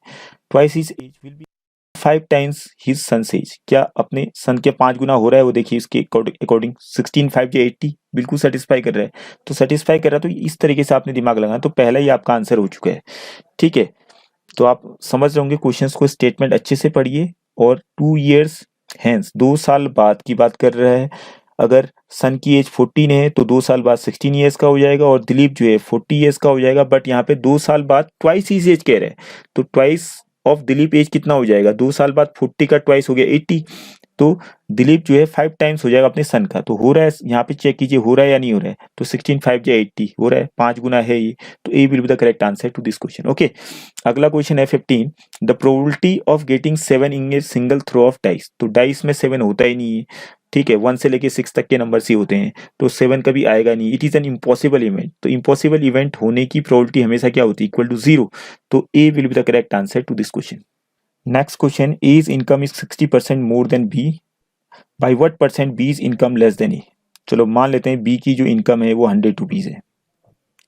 Twice his age will be 5 times his son age, क्या अपने सन के 5 गुना हो रहा है वो देखिए, इसके अकॉर्डिंग 16 5 या 80 बिल्कुल सेटिस्फाई कर रहा है। तो सेटिस्फाई कर रहा है तो इस तरीके से आपने दिमाग लगाना, तो पहला ही आपका आंसर हो चुका है। ठीक है, तो आप समझ रहे होंगे क्वेश्चंस को, स्टेटमेंट अच्छे से पढ़िए। और 2 years हेंस 2 साल बाद की बात कर रहा है, अगर सन की एज 14 है तो 2 साल बाद 16 ईयर्स का हो जाएगा और दिलीप जो है 40 ईयर्स का हो जाएगा। बट यहाँ पे 2 साल बाद ट्वाइस ही एज कह रहे हैं, तो ट्वाइस ऑफ दिलीप एज कितना हो जाएगा, 2 साल बाद 40 का ट्वाइस हो गया 80, तो दिलीप जो है 5 टाइम्स हो जाएगा अपने सन का। तो हो रहा है, यहाँ पे चेक कीजिए हो रहा है या नहीं हो रहा है, तो 16 5 या 80 हो रहा है, 5 गुना है ये, तो A will be the correct answer to this question. Okay, अगला क्वेश्चन है 15, the probability of getting 7 in a single throw of dice, तो डाइस में 7 होता ही नहीं है। ठीक है, 1 से लेके 6 तक के नंबर ही होते हैं, तो 7 कभी आएगा नहीं, it is an impossible event. तो इम्पॉसिबल इवेंट होने की प्रोबेबिलिटी हमेशा क्या होती है, इक्वल टू 0, तो A will be the correct answer to this question. Next question, ए's income is 60% more than B, by what percent B's income less than A. चलो मान लेते हैं बी की जो इनकम है वो 100 रुपीज है।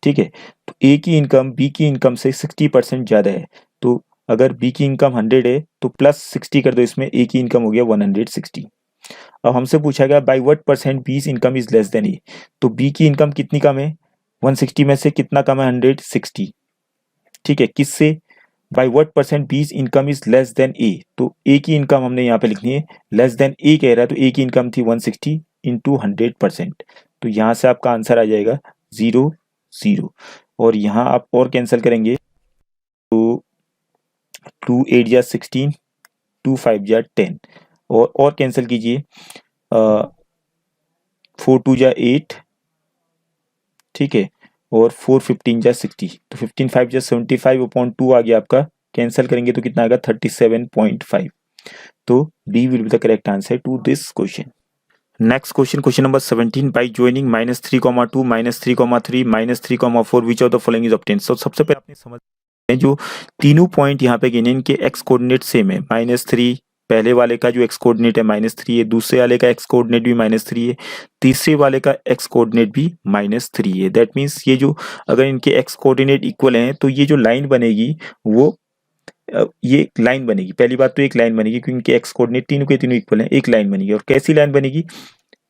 ठीक है, तो ए की इनकम बी की इनकम से 60% ज्यादा है, तो अगर बी की इनकम 100 है तो प्लस 60 कर दो इसमें, ए की इनकम हो गया 160। अब हमसे पूछा गया by what percent B's income is less than A, तो बी की इनकम कितनी कम है, 160 में से कितना कम है 160। ठीक है, किससे, by what percent B's income is less than A, तो ए की इनकम हमने यहाँ पे लिखनी है, लेस देन ए कह रहा है, तो ए की इनकम थी 160 इंटू 100%, तो यहाँ से आपका आंसर आ जाएगा 0 0। और यहाँ आप और कैंसिल करेंगे तो 2 8 जा 16, 2 5 जा 10, और कैंसिल कीजिए 4 2 जा 8, ठीक है, और 4 15 जा 60, तो 15 5 जा 75/2 आ गया आपका, कैंसिल करेंगे तो कितना आएगा 37.5, तो D will be the correct answer to this question. Next question, question number 17, by joining -3, 2 -3, -3, 4 which of the following is obtained. So सबसे पहले आपने समझ जो तीनों पॉइंट यहाँ पे गिने, इनके एक्स कोऑर्डिनेट सेम है, -3 पहले वाले का जो एक्स कोऑर्डिनेट है -3 है, दूसरे वाले का एक्स कोऑर्डिनेट भी -3 है, तीसरे वाले का एक्स कोऑर्डिनेट भी -3 है। दैट मीन्स ये जो अगर इनके एक्स कोऑर्डिनेट इक्वल हैं तो ये जो लाइन बनेगी वो ये लाइन बनेगी। पहली बात तो एक लाइन बनेगी क्योंकि इनके एक्स कोऑर्डिनेट तीनों के तीनों इक्वल हैं, एक लाइन बनेगी। और कैसी लाइन बनेगी,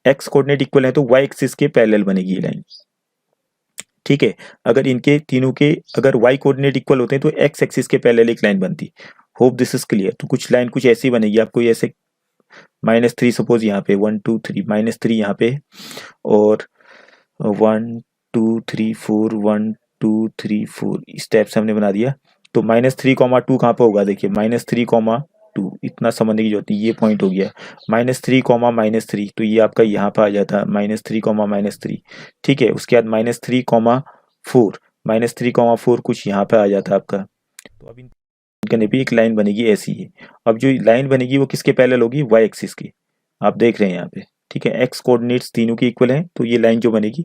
एक्स कोऑर्डिनेट इक्वल है तो वाई एक्सिस के पैरेलल बनेगी ये लाइन। ठीक है, अगर इनके तीनों के अगर y कोऑर्डिनेट इक्वल होते हैं तो x एक्सिस के पैरेलल एक लाइन बनती। Hope this is clear. तो कुछ लाइन कुछ ऐसी बनेगी आपको, ऐसे -3 सपोज यहाँ पे 1 2 3 -3 यहाँ पे, और 1 2 3 4 1 2 3 4 इस टाइप से हमने बना दिया। तो -3, 2 कहाँ पे होगा, देखिए -3, 2, इतना समझने की जरूरत नहीं, ये पॉइंट हो गया -3, -3, तो ये आपका यहाँ पे आ जाता है -3, -3। ठीक है, उसके बाद -3, 4, -3, 4 कुछ यहाँ पे आ जाता है आपका। तो अब इनका भी एक लाइन बनेगी ऐसी है। अब जो लाइन बनेगी वो किसके पैरेलल होगी, वाई एक्सिस की, आप देख रहे हैं यहाँ पे। ठीक है, एक्स कोऑर्डिनेट्स तीनों के इक्वल हैं तो ये लाइन जो बनेगी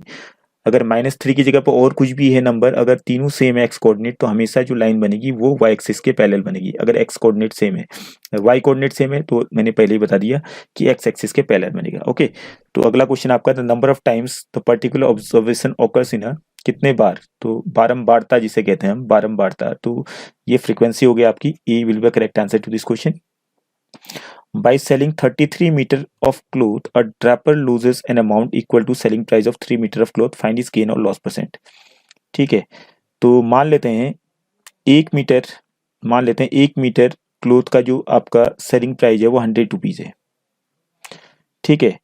अगर -3 की जगह पर और कुछ भी है नंबर, अगर तीनों सेम है एक्स कोऑर्डिनेट, तो हमेशा जो लाइन बनेगी वो वाई एक्सिस के पैरेलल बनेगी। अगर एक्स कोऑर्डिनेट सेम है, वाई कोऑर्डिनेट सेम है, तो मैंने पहले ही बता दिया कि एक्स एक्सिस के पैरेलल बनेगा। ओके, तो अगला क्वेश्चन आपका, the number of times the particular observation occurs in a, कितने बार, तो बारंबारता जिसे कहते हैं हम, बारंबारता, तो ये फ्रीक्वेंसी हो गई आपकी। A will be correct answer to this question. By selling 33 meter of cloth, a draper loses an amount equal to selling price of 3 meter of cloth. Find his gain or loss percent. ठीक है, तो मान लेते हैं 1 metre, मान लेते हैं 1 metre cloth का जो आपका सेलिंग प्राइस है वो 100 रुपीज है। ठीक है,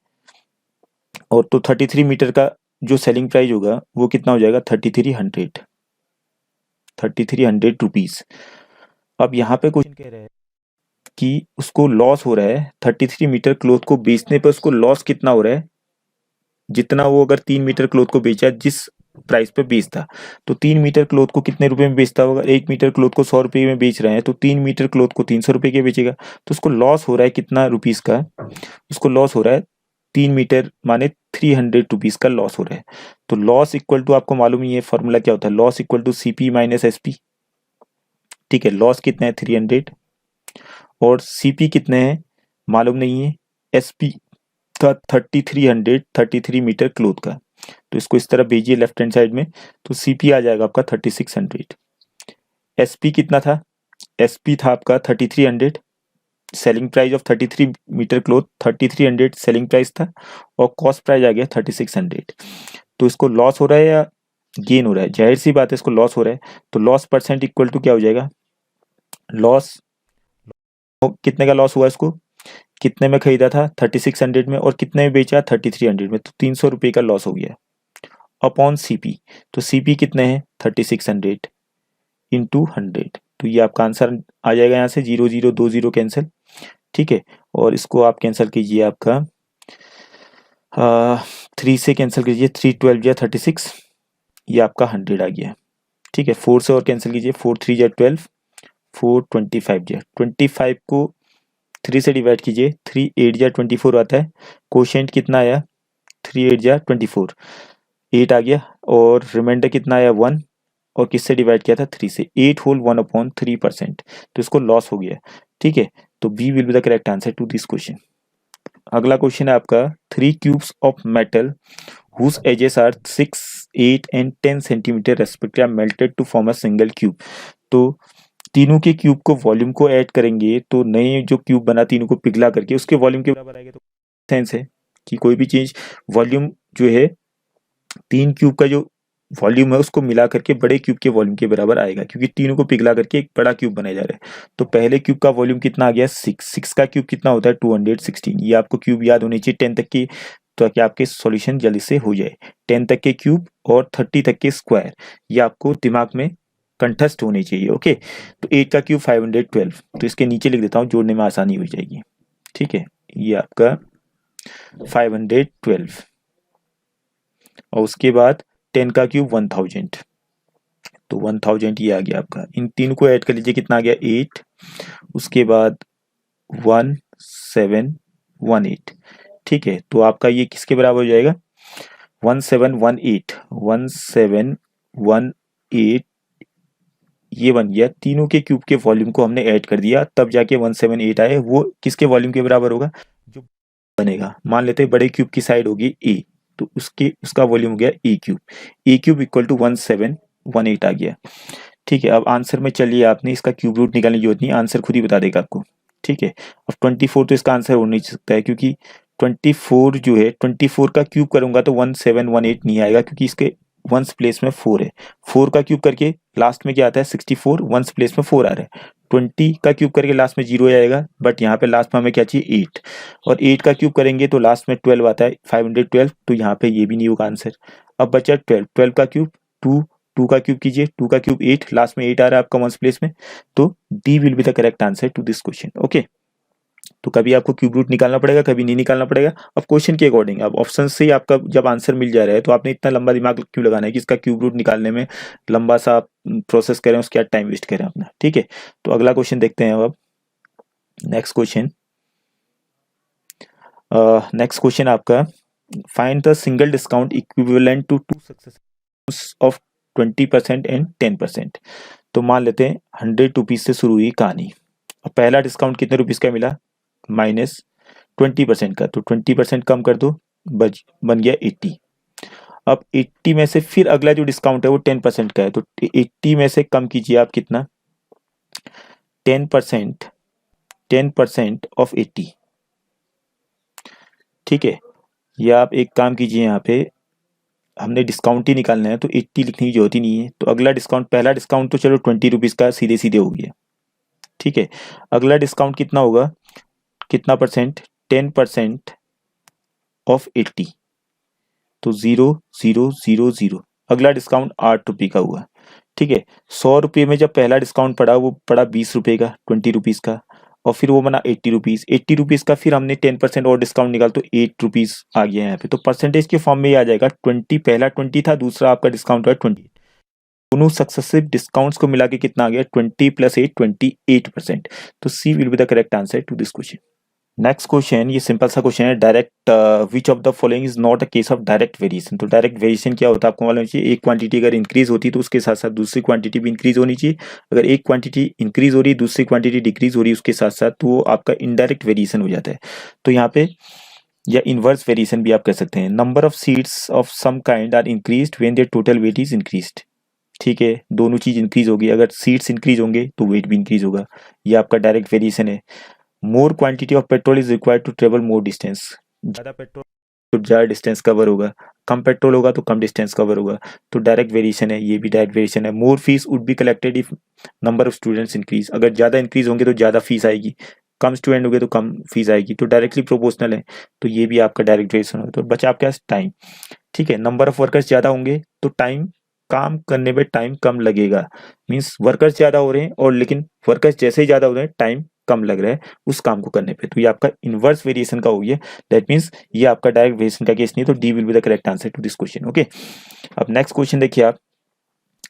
और तो 33 मीटर का जो सेलिंग प्राइस होगा वो कितना हो जाएगा, 3300 रुपीज। अब यहाँ पे क्वेश्चन कह रहा है कि उसको लॉस हो रहा है, 33 मीटर क्लोथ को बेचने पर उसको लॉस कितना हो रहा है, जितना वो अगर 3 मीटर क्लोथ को बेचा जिस प्राइस पे बेचता, तो 3 मीटर क्लोथ को कितने रुपए में बेचता होगा, 1 मीटर क्लोथ को 100 रुपए में बेच रहे हैं, तो 3 मीटर क्लोथ को 300 रुपए के बेचेगा, तो उसको लॉस हो रहा है कितना रुपीस का, उसको लॉस हो रहा है 3 मीटर माने 300 रुपीज का लॉस हो रहा है। तो लॉस इक्वल टू, आपको मालूम ही है फॉर्मूला क्या होता है, loss equal to CP minus SP. ठीक है, लॉस कितना है 300 और सीपी कितने हैं मालूम नहीं है, एसपी था 33 मीटर क्लोथ का, तो इसको इस तरह भेजिए लेफ्ट हैंड साइड में, तो सीपी आ जाएगा आपका 3600। एसपी कितना था, एसपी था आपका 3300, selling price of 33 metre cloth 3300 selling price था, और कॉस्ट प्राइस आ गया 3600। तो इसको लॉस हो रहा है या गेन हो रहा है, जाहिर सी बात है इसको लॉस हो रहा है, तो लॉस परसेंट इक्वल टू क्या हो जाएगा, लॉस कितने का लॉस हुआ, इसको कितने में खरीदा था 3600 में, और कितने में बेचा 3300 में, तो 300 रुपये का लॉस हो गया अपॉन सीपी। तो सीपी कितने हैं 3600 इंटू 100, तो ये आपका आंसर आ जाएगा, यहाँ से 0 0 2 0 कैंसिल। ठीक है, और इसको आप कैंसिल कीजिए, आपका 3 से कैंसिल कीजिए, 3 12 या 36, ये आपका 100 आ गया। ठीक है, 4 से और कैंसिल कीजिए, 4 3 या 12, 4 25 या 25 को 3 से डिवाइड कीजिए, 3 8 या 24 आता है, कोशेंट कितना आया 3 8 या 24, 8 आ गया, और रिमाइंडर कितना आया 1, और किससे डिवाइड किया था 3 से, 8 होल 1/3%, तो इसको लॉस हो गया। ठीक है, तो B will be the correct answer to this question. अगला क्वेश्चन है आपका, 3 cubes of metal whose edges are 6 8 and 10 centimetre respectively are melted to form a single cube। तो तीनों के क्यूब को वॉल्यूम को ऐड करेंगे तो नए जो क्यूब बना तीनों को पिघला करके उसके वॉल्यूम के बराबर आएगा। तो सेंस है कि कोई भी चीज वॉल्यूम जो है 3 क्यूब का जो वॉल्यूम है उसको मिला करके बड़े क्यूब के वॉल्यूम के बराबर आएगा, क्योंकि तीनों को पिघला करके एक बड़ा क्यूब बनाया जा रहा है। तो पहले क्यूब का वॉल्यूम कितना आ गया 6 का क्यूब कितना होता है 216। ये आपको क्यूब याद होनी चाहिए 10 तक की, ताकि आपके सॉल्यूशन जल्दी से हो जाए। 10 तक के क्यूब और 30 तक के स्क्वायर, ये आपको दिमाग में कंठस्थ होने चाहिए। ओके, तो 8 का क्यूब 512, तो इसके नीचे लिख देता हूँ, जोड़ने में आसानी हो जाएगी। ठीक है, ये आपका 512, और उसके बाद 10 का क्यूब 1000, तो 1000 ये आ गया आपका। इन तीनों को ऐड कर लीजिए, कितना आ गया 8, उसके बाद 1718। ठीक है, तो आपका ये किसके बराबर हो जाएगा 1718, 1718 ये बन गया। तीनों के क्यूब के वॉल्यूम को हमने ऐड कर दिया, तब जाके 178 आए, वो किसके वॉल्यूम के बराबर होगा जो बनेगा। मान लेते हैं बड़े क्यूब की साइड होगी ए, तो उसका वॉल्यूम हो गया ए क्यूब इक्वल टू 1718 आ गया। ठीक है, अब आंसर में चलिए, आपने इसका क्यूब रूट निकालने की जरूरत नहीं, आंसर खुद ही बता देगा आपको। ठीक है, अब 24 तो इसका आंसर हो नहीं सकता है, क्योंकि 24 जो है 24 का क्यूब करूंगा तो 1718 नहीं आएगा, क्योंकि इसके वंस प्लेस में 4 है। 4 का क्यूब करके लास्ट में क्या आता है 64, वंस प्लेस में 4 आ रहा है। 20 का क्यूब करके लास्ट में 0 आएगा, बट यहाँ पे लास्ट में हमें क्या चाहिए 8, और 8 का क्यूब करेंगे तो लास्ट में 12 आता है 512, तो यहाँ पे ये भी नहीं होगा आंसर। अब बचा 12 का क्यूब 2 का क्यूब कीजिए, 2 का क्यूब 8, लास्ट में 8 आ रहा है आपका वंस प्लेस में, तो D will be the correct answer to this question. Okay, तो कभी आपको क्यूब रूट निकालना पड़ेगा, कभी नहीं निकालना पड़ेगा। अब क्वेश्चन के अकॉर्डिंग, अब ऑप्शन से ही आपका जब आंसर मिल जा रहा है तो आपने इतना लंबा दिमाग क्यों लगाना है कि इसका क्यूब रूट निकालने में लंबा सा प्रोसेस करें, उसके बाद टाइम वेस्ट करें अपना। ठीक है, तो अगला क्वेश्चन देखते हैं। अब नेक्स्ट क्वेश्चन आपका find the single discount equivalent to two success of 20% and 10%। तो मान लेते हैं 100 रुपीज से शुरू हुई कहानी, और पहला डिस्काउंट कितने रुपीज का मिला, -20% का, तो 20% कम कर दो, बन गया 80। अब 80 में से फिर अगला जो डिस्काउंट है वो 10% का है, तो 80 में से कम कीजिए आप कितना, 10%, 10% ऑफ 80। ठीक है, या आप एक काम कीजिए, यहाँ पे हमने डिस्काउंट ही निकालना है तो 80 लिखने की जरूरत ही नहीं है, तो अगला डिस्काउंट, पहला डिस्काउंट तो चलो 20 रुपीज का सीधे सीधे हो गया। ठीक है, अगला डिस्काउंट कितना होगा, कितना परसेंट, 10% ऑफ 80, तो 0,000, अगला डिस्काउंट 8 रुपये का हुआ। ठीक है, 100 रुपये में जब पहला डिस्काउंट पड़ा वो पड़ा 20 रुपये का, 20 रुपीज का, और फिर वो बना 80 रुपीज, 80 रुपीज का फिर हमने 10% और डिस्काउंट निकाल तो 8 रुपीज आ गया यहाँ पे, तो परसेंटेज के फॉर्म में ही आ जाएगा 20, पहला 20 था, दूसरा आपका डिस्काउंट हुआ 20, दोनों सक्सेसिव डिस्काउंट्स को मिला के कितना आ गया, 20 + 8, 28%। तो C will be the correct answer to this question. Next question, ये सिंपल सा क्वेश्चन है, direct which of the following is not a case of direct variation. तो डायरेक्ट वेरिएशन क्या होता है आपको मालूम चाहिए, एक क्वांटिटी अगर इंक्रीज होती है तो उसके साथ साथ दूसरी क्वांटिटी भी इंक्रीज होनी चाहिए, अगर एक क्वांटिटी इंक्रीज हो रही है दूसरी क्वांटिटी डिक्रीज हो रही है उसके साथ साथ, तो वो आपका इनडायरेक्ट वेरिएशन हो जाता है। तो यहाँ पे, या इनवर्स वेरिएशन भी आप कह सकते हैं, number of seeds of some kind are increased when their total weight is increased. ठीक है, दोनों चीज इंक्रीज होगी, अगर सीड्स इंक्रीज होंगे तो वेट भी इंक्रीज होगा, ये आपका डायरेक्ट वेरिएशन है। More quantity of petrol is required to travel more distance, ज्यादा पेट्रोल तो ज्यादा डिस्टेंस कवर होगा, कम पेट्रोल होगा तो कम डिस्टेंस कवर होगा, तो डायरेक्ट वेरिएशन है, ये भी डायरेक्ट वेरिएशन है। More fees would be collected if number of students increase, अगर ज्यादा इंक्रीज होंगे तो ज्यादा फीस आएगी, कम स्टूडेंट होंगे तो कम फीस आएगी, तो डायरेक्टली प्रोपोर्शनल है, तो ये भी आपका डायरेक्ट वेरिएशन होगा। तो बचा आपके पास टाइम। ठीक है, नंबर ऑफ वर्कर्स ज्यादा होंगे तो टाइम, काम करने में टाइम कम लगेगा, मीन्स वर्कर्स ज्यादा हो रहे हैं और लेकिन वर्कर्स जैसे ही ज्यादा हो रहे हैं टाइम कम लग रहा है उस काम को करने पे, तो ये आपका इनवर्स वेरिएशन का हो गया। दैट मीन्स ये आपका डायरेक्ट वेरिएशन का केस नहीं, तो D will be the correct answer to this question. Okay, अब नेक्स्ट क्वेश्चन देखिए आप,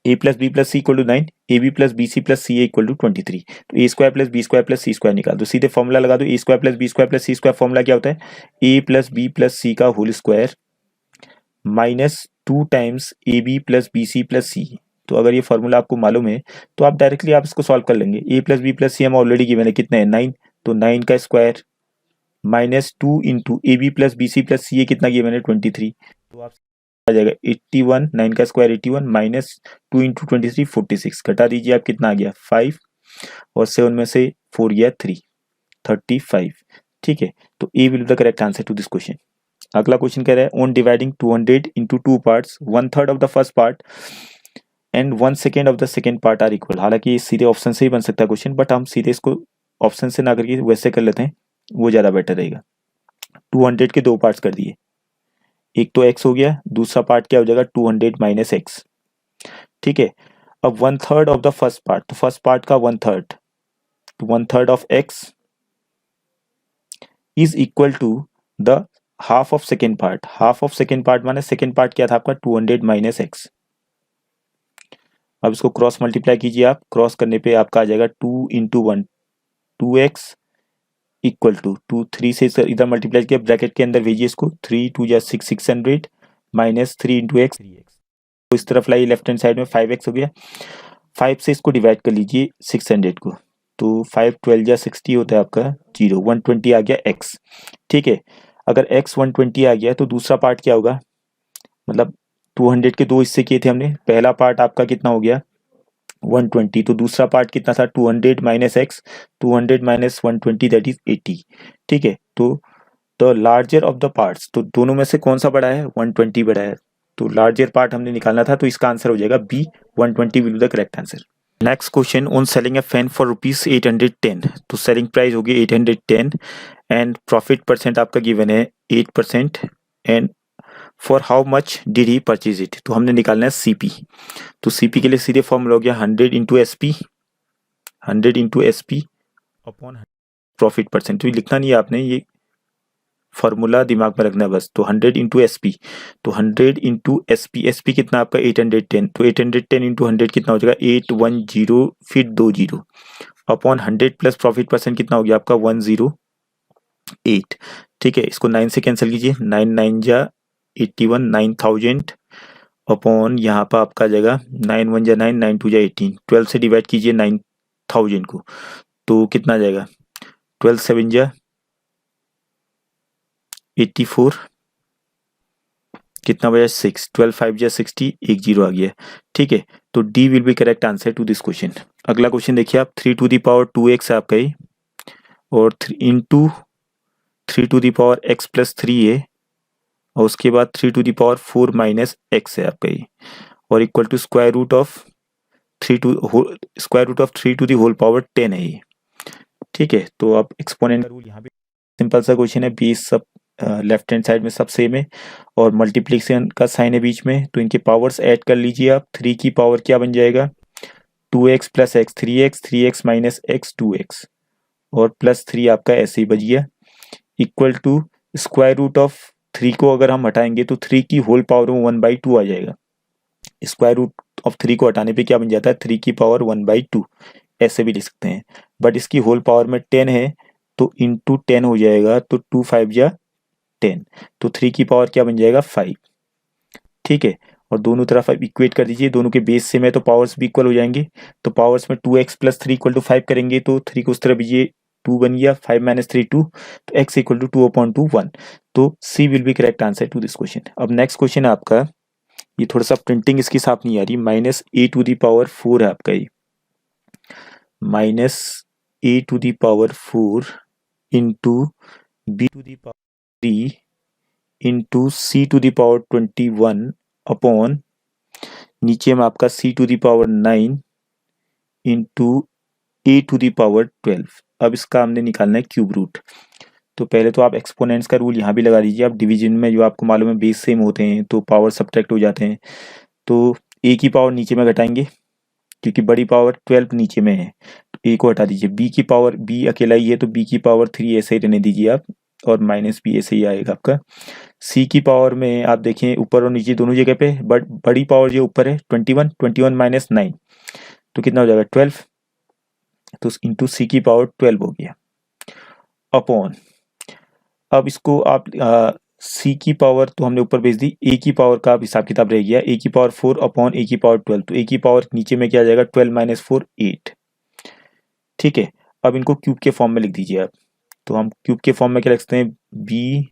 a + b + c = 9, ab + bc + ca = 23। तो a² + b² + c² निकाल दो, सीधे फॉर्मूला लगा दो, a² + b² + c² फॉर्मूला क्या होता है, a + b + c का whole square -2 times ab + bc + c। तो अगर ये फॉर्मूला आपको मालूम है तो आप डायरेक्टली आप इसको सॉल्व कर लेंगे। a + b + c हम ऑलरेडी गिवन है, कितना है 9, तो 9 का square -2 into ab + bc + ca कितना गिवन है 23, तो आप आ जाएगा 81, 9 का स्क्वायर 81 -2 इंटू 23 46, घटा दीजिए आप कितना आ गया 5, और 7 में से 4 गया 3, 35। ठीक है, तो A will be the correct answer to this question. अगला क्वेश्चन कह रहा है, on dividing 200 into 2 parts 1/3 of the first part and 1/2 of the second part are equal. हालांकि सीधे ऑप्शन से ही बन सकता है क्वेश्चन, बट हम सीधे इसको ऑप्शन से ना करके वैसे कर लेते हैं, वो ज्यादा बेटर रहेगा। 200 के 2 पार्ट्स कर दिए, एक तो x हो गया, दूसरा पार्ट क्या हो जाएगा 200 - x। ठीक है, अब 1/3 ऑफ द फर्स्ट पार्ट, तो फर्स्ट पार्ट का 1/3, तो 1/3 of x is equal to the half of second part. Half of second part माने सेकेंड पार्ट क्या था आपका 200 - x। अब इसको क्रॉस मल्टीप्लाई कीजिए आप, क्रॉस करने पे आपका आ जाएगा 2 × 1 2x इक्वल टू 2 3 से इधर मल्टीप्लाई किया, ब्रैकेट के अंदर भेजिए इसको, 3 2 = 6 600 -3 × x, तो इस तरफ लाइए लेफ्ट हैंड साइड में 5x हो गया, 5 से इसको डिवाइड कर लीजिए 600 को, तो 5 12 × 60 होता है आपका 0, 120 आ गया x। ठीक है, अगर x 120 आ गया तो दूसरा पार्ट क्या होगा, मतलब 200 के 2 हिस्से किए थे हमने, पहला पार्ट आपका कितना हो गया 120, तो दूसरा पार्ट कितना था 200 - x, 200 - 120 दैट इज 80। ठीक है, तो the larger of the parts, तो दोनों में से कौन सा बड़ा है 120 बड़ा है, तो लार्जर पार्ट हमने निकालना था, तो इसका आंसर हो जाएगा B, 120 will be the correct answer. Next question, on selling a fan for ₹810, तो सेलिंग प्राइस होगी 810 एंड प्रॉफिट परसेंट आपका गिवन है 8%, and for how much did he purchase it, तो हमने निकालना है सीपी। तो सीपी के लिए सीधे फॉर्मूला हो गया 100 × SP, 100 × SP upon profit percent, तो ये लिखना नहीं है आपने, ये फॉर्मूला दिमाग में रखना है बस। तो 100 × SP, तो 100 × SP, SP कितना आपका 810, तो 810 × 100 कितना हो जाएगा 810, फिर 2 0 अपॉन 100 प्लस प्रॉफिट परसेंट कितना हो गया आपका 108। ठीक है, इसको 9 से कैंसिल कीजिए, 9 9 जा 81, 9000 अपॉन यहाँ पर आपका आ जाएगा 9 1 जा 9, 9 2 जा 18, 12 से डिवाइड कीजिए 9000 को, तो कितना आ जाएगा, 12 7 जा 84, कितना बचा 6, 12 5 जा 60, एक जीरो आ गया। ठीक है, तो D will be correct answer to this question. अगला क्वेश्चन देखिए आप, 3 टू द पावर 2x है आपका ये, और 3 into 3 to the power x plus 3 है, और उसके बाद 3 to the power 4 minus x है आपका ये, और equal to square root of 3 to the whole power 10 है ये। ठीक है, तो आप एक्सपोनेंट का रूल यहाँ पे सिंपल सा क्वेश्चन है, बेस सब लेफ्ट हैंड साइड में सब सेम है, और मल्टीप्लिकेशन का साइन है बीच में, तो इनके पावर्स ऐड कर लीजिए आप। 3 की पावर क्या बन जाएगा, 2x plus x 3x, 3x minus x 2x, और प्लस 3 आपका ऐसे ही बच गया, equal to square root of 3 को अगर हम हटाएंगे तो 3 की होल पावर में 1/2 आ जाएगा। स्क्वायर रूट ऑफ 3 को हटाने पे क्या बन जाता है, 3 की पावर 1/2, ऐसे भी लिख सकते हैं। बट इसकी होल पावर में 10 है, तो इंटू 10 हो जाएगा, तो 2 5 जा 10, तो 3 की पावर क्या बन जाएगा 5। ठीक है, और दोनों तरफ आप इक्वेट कर दीजिए, दोनों के बेस सेम है तो पावर्स भी इक्वल हो जाएंगे। तो पावर्स में 2x प्लस 3 इक्वल टू 5 करेंगे, तो 3 को उस तरफ दीजिए, 2 बन गया, 5 माइनस 3 2, तो x इक्वल टू 2/2 1, तो C will be correct answer to this question. अब नेक्स्ट क्वेश्चन है आपका, ये थोड़ा सा प्रिंटिंग इसकी साफ नहीं आ रही, minus A to the power 4 है आपका ये, minus A to the power 4 into B to the power 3 into C to the power 21 upon नीचे में आपका C to the power 9 into A to the power 12। अब इसका हमने निकालना है क्यूब रूट। तो पहले तो आप एक्सपोनेंट्स का रूल यहाँ भी लगा दीजिए। आप डिवीजन में जो आपको मालूम है बेस सेम होते हैं तो पावर सब्ट्रैक्ट हो जाते हैं, तो ए की पावर नीचे में घटाएंगे क्योंकि बड़ी पावर 12 नीचे में है, तो ए को हटा दीजिए। बी की पावर, बी अकेला ही है तो बी की पावर 3 ऐसे ही रहने दीजिए आप, और माइनस बी ऐसे ही आएगा आपका। सी की पावर में आप देखें ऊपर और नीचे दोनों जगह पे, बट बड़ी पावर जो ऊपर है 21 माइनस 9, तो कितना हो जाएगा 12, तो इंटू सी की पावर 12 हो गया अपॉन, अब इसको आप सी की पावर तो हमने ऊपर भेज दी, ए की पावर का हिसाब किताब रह गया, ए की पावर 4 अपॉन ए की पावर 12, तो ए की पावर नीचे में क्या आ जाएगा 12 माइनस 4 8। ठीक है, अब इनको क्यूब के फॉर्म में लिख दीजिए आप, तो हम क्यूब के फॉर्म में क्या लिख सकते हैं, B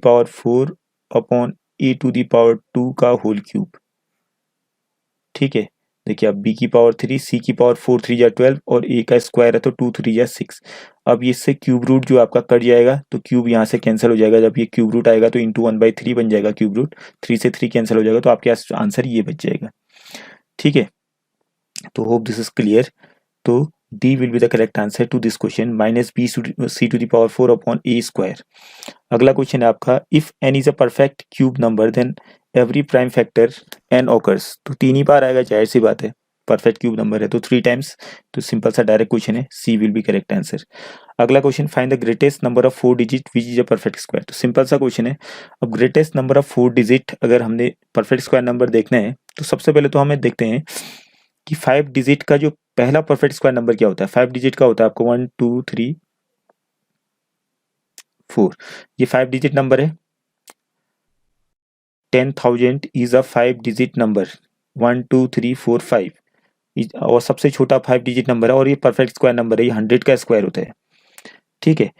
power 4 upon a to the power 2 का होल क्यूब। ठीक है, देखिए अब b की पावर 3, c की पावर 4 3 जा 12, और a का स्क्वायर है तो 2 3 जा 6। अब इससे क्यूब रूट जो आपका कट जाएगा तो क्यूब यहाँ से कैंसिल हो जाएगा, जब ये क्यूब रूट आएगा तो इंटू 1/3 बन जाएगा क्यूब रूट, 3 से 3 कैंसिल हो जाएगा, तो आपके आंसर ये बच जाएगा। ठीक है, तो होप दिस इज क्लियर। तो D will be the correct answer to this question, minus b c to the power 4 upon a square। अगला क्वेश्चन है आपका, if n is a perfect cube number then every prime factor n occurs। तो 3 ही बार आएगा, जाहिर सी बात है, perfect cube number है तो 3 टाइम्स, तो सिंपल सा डायरेक्ट क्वेश्चन है, C will be correct answer. अगला question, find the greatest number of 4 digit which is a perfect square. तो सिंपल सा क्वेश्चन है। अब ग्रेटेस्ट नंबर ऑफ 4 डिजिट अगर हमने परफेक्ट स्क्वायर नंबर देखना है तो सबसे पहले तो हमें देखते हैं कि 5 डिजिट का जो पहला परफेक्ट स्क्वायर नंबर क्या होता है। 5 डिजिट का होता है आपको 1 2 3 4, ये 5 डिजिट नंबर है। 10,000 इज अ 5 डिजिट नंबर, 1 2 3 4 5, और सबसे छोटा 5 डिजिट नंबर है, और ये परफेक्ट स्क्वायर नंबर है, ये 100 का स्क्वायर होता है। ठीक है,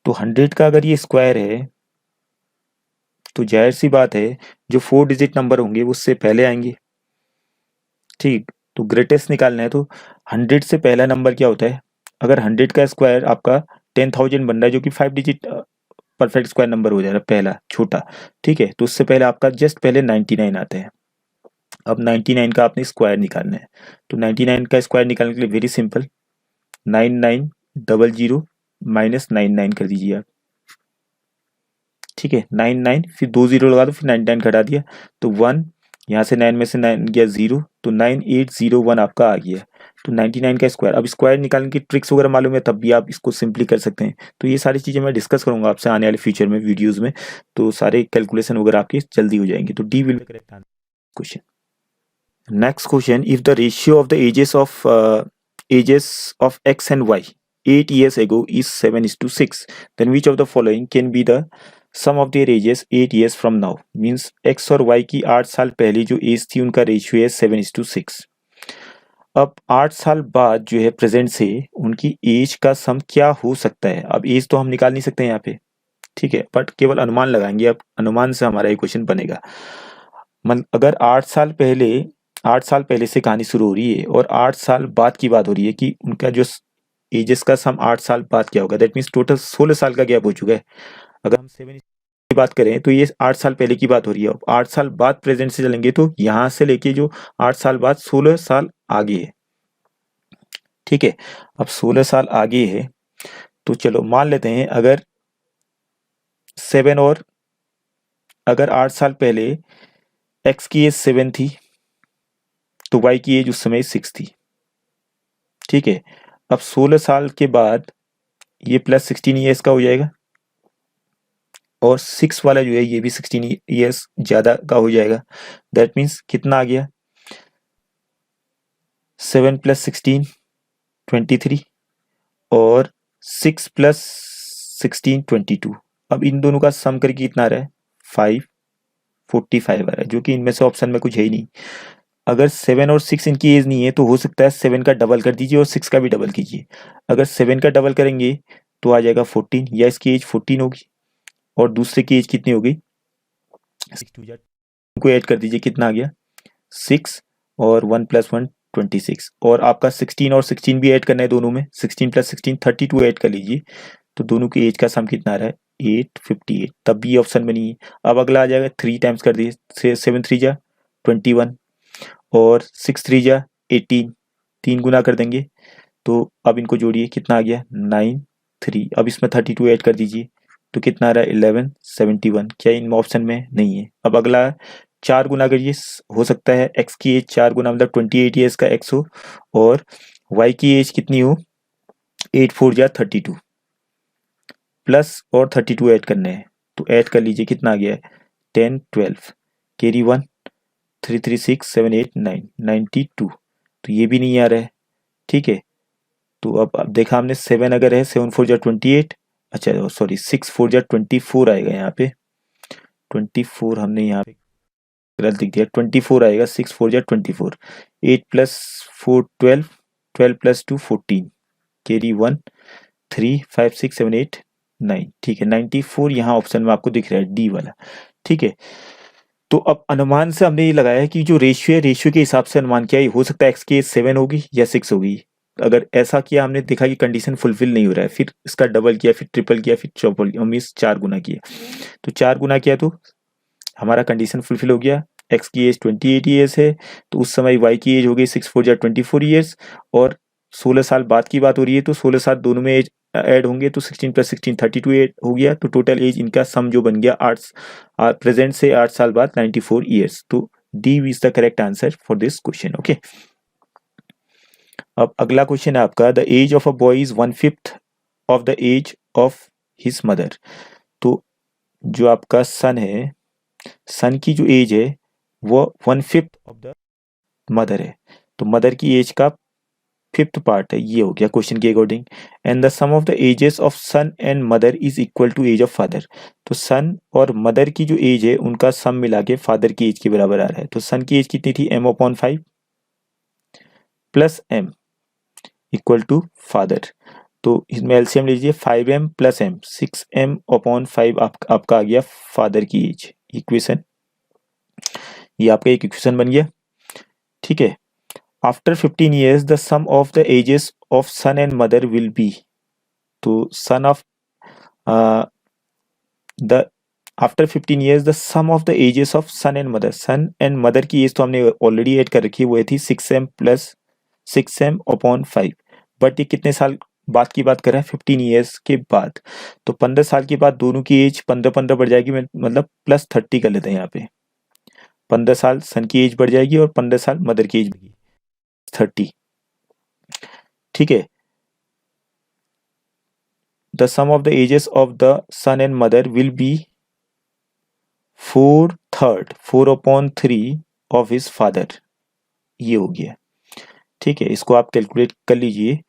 तो 100 का अगर ये स्क्वायर है तो जाहिर सी बात है जो 4 डिजिट नंबर होंगे वो उससे पहले आएंगे। ठीक, तो ग्रेटेस्ट निकालना है तो 100 से पहला नंबर क्या होता है, अगर 100 का स्क्वायर आपका 10,000 बन रहा है जो कि 5 डिजिट परफेक्ट स्क्वायर नंबर हो जा रहा है पहला छोटा। ठीक है, तो उससे पहले आपका जस्ट पहले 99 आता है। अब 99 का आपने स्क्वायर निकालना है, तो 99 का स्क्वायर निकालने के लिए वेरी सिंपल, 9900 माइनस 99 कर दीजिए आप। ठीक है, 99 फिर 2 जीरो लगा दो, फिर 99 घटा दिया तो 1, यहाँ से 9 में से 9 गया 0, तो 9801 आपका आ गया। तो 99 का स्क्वायर, अब स्क्वायर निकालने की ट्रिक्स वगैरह मालूम है तब भी आप इसको सिंपली कर सकते हैं। तो ये सारी चीज़ें मैं डिस्कस करूंगा आपसे आने वाले फ्यूचर में वीडियोज़ में, तो सारे कैलकुलेशन वगैरह आपकी जल्दी हो जाएंगे। तो D will be correct answer question. Next question, if the ratio of the ages of x and y 8 years ago is 7:6, then which of the following can be the sum of their ages 8 years from now? Means x और y की 8 साल पहले जो as थी उनका ratio है 7:6। अब 8 साल बाद जो है प्रेजेंट से उनकी एज का सम क्या हो सकता है? अब एज तो हम निकाल नहीं सकते यहाँ पे, ठीक है, बट केवल अनुमान लगाएंगे। अब अनुमान से हमारा ये क्वेश्चन बनेगा। मतलब अगर 8 साल पहले से कहानी शुरू हो रही है और 8 साल बाद की बात हो रही है कि उनका जो एजेस का सम 8 साल बाद क्या होगा, दैट मीन्स टोटल 16 साल का गैप हो चुका है। अगर हम 7 की बात करें तो ये 8 साल पहले की बात हो रही है। अब 8 साल बाद प्रेजेंट से चलेंगे तो यहाँ से लेके जो 8 साल बाद 16 साल आगे है, ठीक है। अब 16 साल आगे है तो चलो मान लेते हैं अगर 7 और अगर 8 साल पहले एक्स की एज 7 थी तो वाई की एज उस समय 6 थी, ठीक है। अब 16 साल के बाद ये प्लस 16 ईयर्स का हो जाएगा और 6 वाला जो है ये भी 16 ईयर्स ज्यादा का हो जाएगा। दैट मीन्स कितना आ गया, 7 + 16 23 और 6 + 16 22। अब इन दोनों का सम करके कितना आ रहा है 5 45 आ रहा है, जो कि इनमें से ऑप्शन में कुछ है ही नहीं। अगर 7 और 6 इनकी एज नहीं है तो हो सकता है 7 का डबल कर दीजिए और 6 का भी डबल कीजिए। अगर 7 का डबल करेंगे तो आ जाएगा 14, या इसकी एज 14 होगी और दूसरे की एज कितनी होगी 6 को ऐड कर दीजिए, कितना आ गया 6 और 1 + 1 26। और आपका 16 और 16 भी ऐड करना है दोनों में, 16 + 16 32 ऐड कर लीजिए तो दोनों की एज का सम कितना आ रहा है 858, तब भी ऑप्शन में नहीं है। अब अगला आ जाएगा 3 टाइम्स कर दिए, 7 3 जा 21 और 6 3 जा 18, 3 गुना कर देंगे तो अब इनको जोड़िए कितना आ गया 9 3। अब इसमें 32 ऐड कर दीजिए तो कितना आ रहा है 11 71, क्या इन ऑप्शन में नहीं है। अब अगला 4 गुना करिए, हो सकता है x की एज 4 गुना मतलब 28 ईयर्स का x हो और y की एज कितनी हो 8 4 जा 32 प्लस और 32 ऐड करने हैं तो ऐड कर लीजिए कितना आ गया है 10 12 कैरी 1 3 3 6 7 8 9 92, तो ये भी नहीं आ रहा है, ठीक है। तो अब देखा हमने 7 अगर है 7 4 जा 28, अच्छा सॉरी 6 4 जा 24 आएगा यहाँ पे 24, हमने यहाँ पे गलत लिख दिया 24 आएगा, 6 4 जा 24, 8 + 4 12 12 + 2 14 कैरी 1 3 5 6 7 8 9, ठीक है 94 यहाँ ऑप्शन में आपको दिख रहा है डी वाला, ठीक है। तो अब अनुमान से हमने ये लगाया है कि जो रेशियो है रेशियो के हिसाब से अनुमान किया, हो सकता है एक्स की एज 7 होगी या 6 होगी। अगर ऐसा किया हमने देखा कि कंडीशन फुलफिल नहीं हो रहा है, फिर इसका डबल किया, फिर ट्रिपल किया, फिर चौपल किया, मीन्स 4 गुना किया। तो 4 गुना किया तो हमारा कंडीशन फुलफिल हो गया। एक्स की एज 28 ईयर्स है तो उस समय वाई की एज हो गई 6 4 जा 24 ईयर्स और 16 साल बाद की बात हो रही है तो 16 साल दोनों में एज ऐड होंगे तो 16 + 16 32 ऐड हो गया, तो टोटल एज इनका सम जो बन गया 8 प्रेजेंट से 8 साल बाद 94 ईयर्स। तो D is the correct answer for this question, okay. अब अगला क्वेश्चन है आपका, the age of a boy is 1/5 of the age of his mother. तो जो आपका सन है, सन की जो एज है वो 1/5 ऑफ द मदर है, तो मदर की एज का 5th पार्ट है, ये हो गया क्वेश्चन के according. And the sum of the ages of son and mother is equal to age of father. तो सन और मदर की जो एज है उनका सम मिला के फादर की एज के बराबर आ रहा है। तो सन की एज कितनी थी m/5 plus m equal to father, तो इसमें एलसीएम लीजिए 5m + m 6m/5 आपका आ गया फादर की एज। इक्वेशन, ये आपका एक इक्वेशन बन गया, ठीक है। After 15 years the sum of the ages of son and mother will be, तो son of the after 15 years the sum of the ages of son and mother, son and mother की as तो हमने already add कर रखी है, वो थी 6m + 6m/5, but ये कितने साल बाद की बात कर रहा है 15 years के बाद, तो 15 साल के बाद दोनों की एज 15 बढ़ जाएगी, मतलब +30 कर लेते हैं यहाँ पे। 15 साल सन की एज बढ़ जाएगी और 15 साल मदर की एज बढ़ेगी 30, ठीक है। The sum of the ages of the son and mother will be 4/3 of his father, ये हो गया, ठीक है। इसको आप कैलकुलेट कर लीजिए,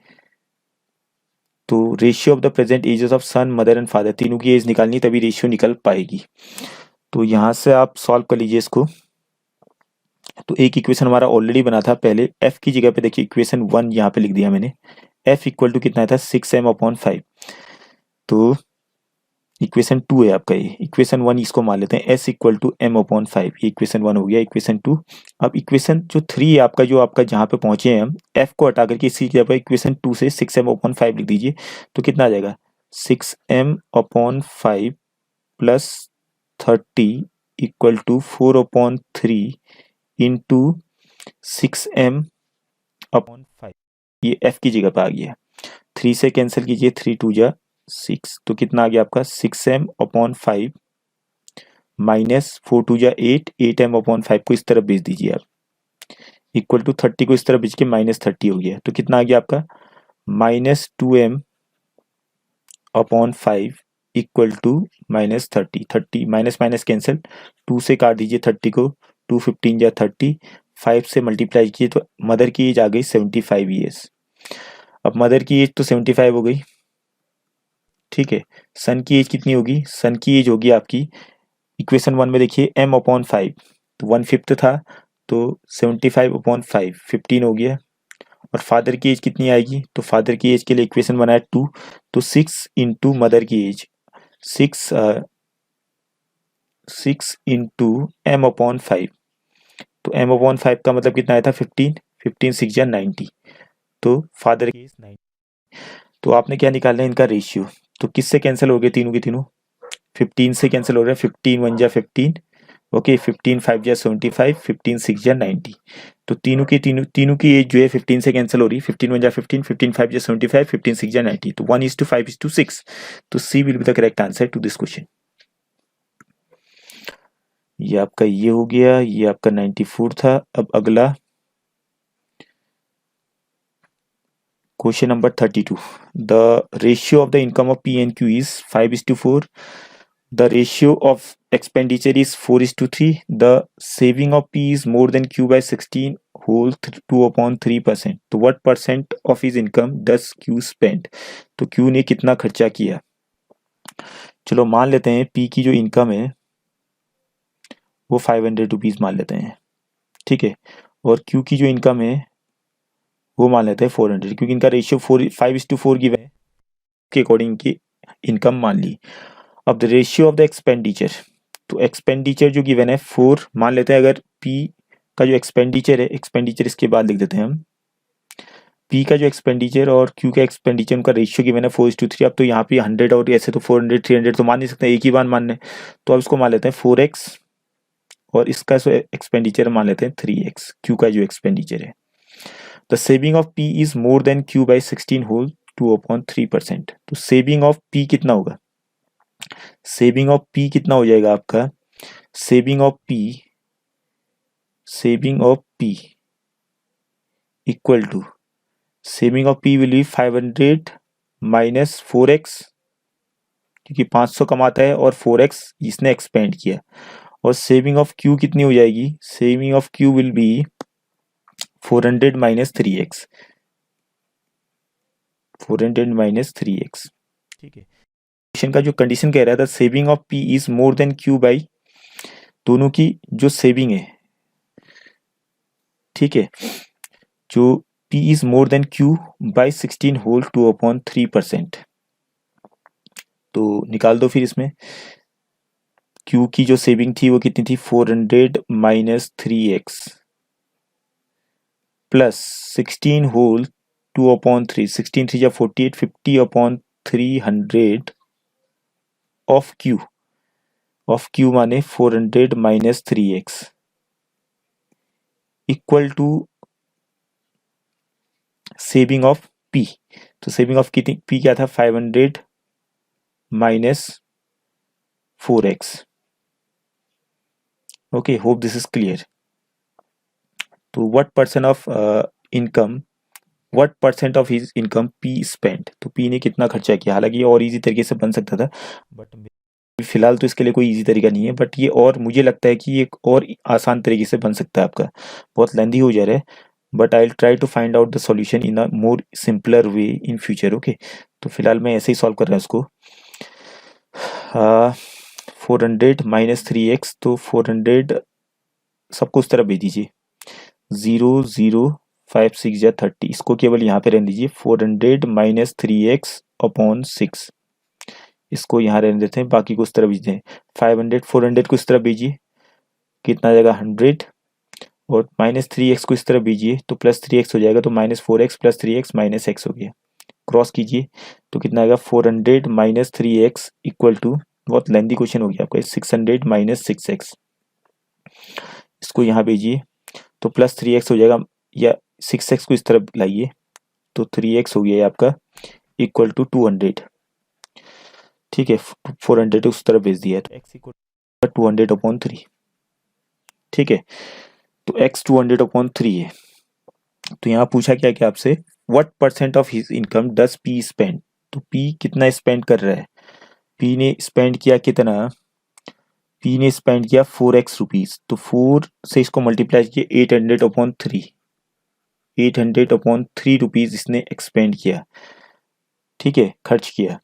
तो ratio of the present ages of son, mother and father, तीनों की एज निकालनी, तभी रेशियो निकल पाएगी। तो यहाँ से आप सॉल्व कर लीजिए इसको। तो एक इक्वेशन हमारा ऑलरेडी बना था पहले, एफ की जगह पे देखिए इक्वेशन 1 यहाँ पे लिख दिया मैंने। एफ इक्वल टू कितना था 6m/5। तो इक्वेशन 2 है आपका ये, इक्वेशन 1 इसको मान लेते हैं, एस इक्वल टू m/5। ये इक्वेशन 1 हो गया, इक्वेशन 2। अब इक्वेशन जो 3 है आपका, जो आपका जहाँ पे पहुंचे हैं हम, एफ को हटा करके इसी जगह पर इक्वेशन 2 से 6m/5 लिख दीजिए। तो कितना आ जाएगा 6m/5 plus 30 equal to 4/3 into 6m/5। ये एफ की जगह पे आ गया। 3 से कैंसिल कीजिए, 3 2 जा 6, तो कितना आ गया आपका 6m/5 माइनस 4 2 जा 8, 8m/5 को इस तरफ भेज दीजिए आप, इक्वल टू 30 को इस तरफ भेज के -30 हो गया। तो कितना आ गया आपका -2m/5 equal to -30। 30 minus minus cancel, 2 से काट दीजिए 30 को, 2 15 जा 30, 5 से मल्टीप्लाई कीजिए तो मदर की एज आ गई 75 ईयर्स। अब मदर की एज तो 75 हो गई, ठीक है। सन की एज कितनी होगी, सन की एज होगी आपकी, इक्वेशन 1 में देखिए m/5, तो 1/5 था, तो 75/5 15 हो गया। और फादर की एज कितनी आएगी, तो फादर की एज के लिए इक्वेशन बनाया 2, तो 6 इंटू मदर की एज, 6 इंटू m/5। तो m/5 का मतलब कितना आया था 15, 15 6 जा 90, तो फादर की एज 90। तो आपने क्या निकालना है इनका रेशियो, तो किससे कैंसिल हो गए तीनों के तीनों, 15 से कैंसिल हो रहा है, 15 1 जा 15, ओके, 15 5 जा 75, 15 6 जा 90। तो तीनों की एज जो है 15 से कैंसिल हो रही है, 15 1 जा 15, 15 5 जा 75, 15 6 जा 90, तो 1:5:6। तो C will be the correct answer to this question. ये आपका ये हो गया, ये आपका 94 था। अब अगला question number 32। The ratio of the income of P and Q is 5:4। The ratio of expenditure is 4:3. The saving of P is more than Q by 16 whole 2/3%. तो what percent of his income does Q spend? तो Q ने कितना खर्चा किया। चलो मान लेते हैं P की जो इनकम है वो 500 रुपीज़ मान लेते हैं, ठीक है। और Q की जो इनकम है वो मान लेते हैं 400, क्योंकि इनका रेशियो 5:4 गिवन है, के अकॉर्डिंग की इनकम मान ली। अब the ratio of the expenditure, तो एक्सपेंडिचर जो गिवन है 4 मान लेते हैं। अगर P का जो एक्सपेंडिचर है, एक्सपेंडिचर इसके बाद लिख देते हैं हम, P का जो एक्सपेंडिचर और Q का एक्सपेंडिचर उनका रेशियो गिवन है 4:3। अब तो यहाँ पे 100 और ऐसे तो 400 300 तो मान नहीं सकते, एक ही बार मानने, तो अब इसको मान लेते हैं 4x और इसका जो एक्सपेंडिचर मान लेते हैं 3x, Q का जो एक्सपेंडिचर है। The saving of P is more than Q by 16 whole 2/3%। तो सेविंग ऑफ P कितना होगा, सेविंग ऑफ P कितना हो जाएगा आपका, saving of P equal to, saving of P will be 500 minus 4x, क्योंकि 500 कमाता है और 4x इसने एक्सपेंड किया। और सेविंग ऑफ Q कितनी हो जाएगी, saving of Q will be 400 minus 3x, 400 minus 3x, ठीक है। क्वेश्चन का जो कंडीशन कह रहा था saving of P is more than Q by, दोनों की जो सेविंग है, ठीक है, जो P is more than Q by 16 whole 2/3%। तो निकाल दो फिर इसमें, Q की जो सेविंग थी वो कितनी थी 400 माइनस 3x प्लस 16 होल 2/3, 16 3 जा 48, 50/300 ऑफ Q माने 400 minus 3x equal to saving of P। तो सेविंग ऑफ कितनी P क्या था 500 minus 4x। Okay, hope this is clear. तो what percent of his income P spend, तो P ने कितना खर्चा किया। हालांकि ये और इजी तरीके से बन सकता था, बट फिलहाल तो इसके लिए कोई इजी तरीका नहीं है, बट ये और मुझे लगता है कि ये एक और आसान तरीके से बन सकता है आपका, बहुत लेंदी हो जा रहा है, but I will try to find out the solution in a more simpler way in future, okay. तो फिलहाल मैं ऐसे ही सॉल्व कर रहा हूँ इसको। 400 माइनस 3x, तो 400 सबको उस तरफ भेज दीजिए। 0, 0, 5, 6 या 30, इसको केवल यहाँ पे रहने दीजिए। 400 माइनस 3x अपॉन 6, इसको यहाँ रहने देते हैं, बाकी को उस तरफ भेजते हैं। 500, 400 को इस तरफ भेजिए, कितना आ जाएगा 100, और माइनस 3x को इस तरफ भेजिए तो प्लस 3x हो जाएगा, तो -4x plus 3x minus x हो गया। क्रॉस कीजिए तो कितना आएगा 400 माइनस 3x इक्वल टू, बहुत लेंथी क्वेश्चन हो गया आपका, 600 माइनस 6x। इसको यहाँ भेजिए तो प्लस 3x हो जाएगा, या 6x को इस तरफ लाइए तो 3x हो गया ये आपका, इक्वल टू 200। ठीक है, 400 उस तरफ भेज दिया है तो x इक्वल 200/3। ठीक है, तो x 200/3 है। तो यहाँ पूछा क्या क्या आपसे, what percent of his income does P spend. तो P कितना स्पेंड कर रहा है, P ने स्पेंड किया कितना, P ने स्पेंड किया 4x रुपीज, तो 4 से इसको मल्टीप्लाई किए 800/3, 800/3 रुपीज इसने एक्सपेंड किया। ठीक है, खर्च किया।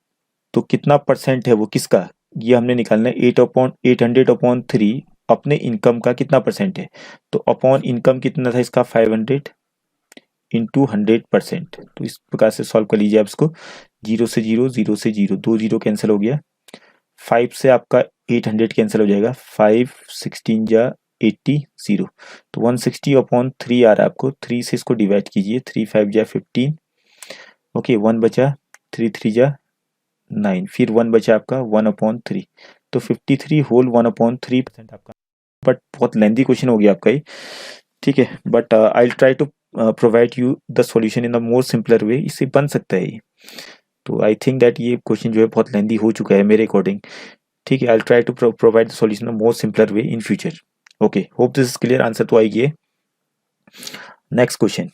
तो कितना परसेंट है वो किसका, ये हमने निकालना है। 800/3 अपने इनकम का कितना परसेंट है, तो अपॉन इनकम कितना था इसका 500 इंटू 100%। तो इस प्रकार से सॉल्व कर लीजिए आप इसको। 0 से 0, 0 से 0, 2 0 कैंसिल हो गया। 5 से आपका 800 कैंसिल हो जाएगा, 5 16 जा 80, 0, तो 160/3 आ रहा है आपको। 3 से इसको डिवाइड कीजिए, 3 5 जा 15, ओके 1 बचा, 3 3 जा 9, फिर 1 बचा आपका 1/3, तो 53 होल 1/3% आपका। बट बहुत लेंथी क्वेश्चन हो गया आपका ही। ठीक है, but I will try to provide you the solution in the more simpler way, इससे बन सकता है ये। तो आई थिंक दैट ये क्वेश्चन जो है बहुत लेंथी हो चुका है मेरे अकॉर्डिंग। ठीक है, I will try to provide the solution in more simpler way in future. Okay, hope this is clear. Answer तो आएगी। Next question,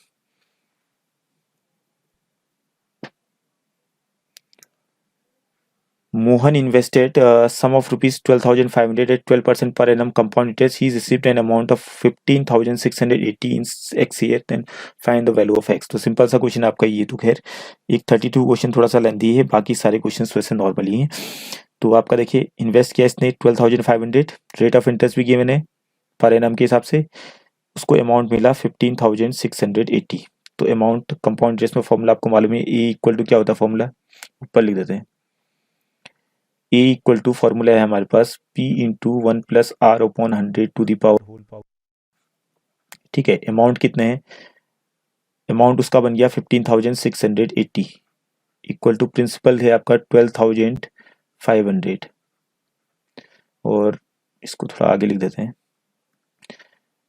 Mohan invested sum of rupees 12,500 at 12% per annum compound interest. He received an amount of 15,680 in x year. Then find the value of x. तो simple सा question आपका ये। तो खैर एक 32 question थोड़ा सा लेंथी है, बाकी सारे क्वेश्चन वैसे नॉर्मल ही हैं। तो आपका देखिए, इन्वेस्ट किया इसने 12,500, रेट ऑफ इंटरेस्ट भी गिवन है पर एनम के हिसाब से, उसको अमाउंट मिला 15,680। तो अमाउंट कंपाउंड इंटरेस्ट में फॉर्मूला आपको मालूम है, ए इक्वल टू क्या होता है, फॉर्मूला ऊपर लिख देते हैं। ए इक्वल टू फॉर्मूला है हमारे पास P into 1 plus R upon 100 to the power whole power. ठीक है, अमाउंट कितने हैं, अमाउंट उसका बन गया 15,680 इक्वल टू प्रिंसिपल है आपका 12,500, और इसको थोड़ा आगे लिख देते हैं।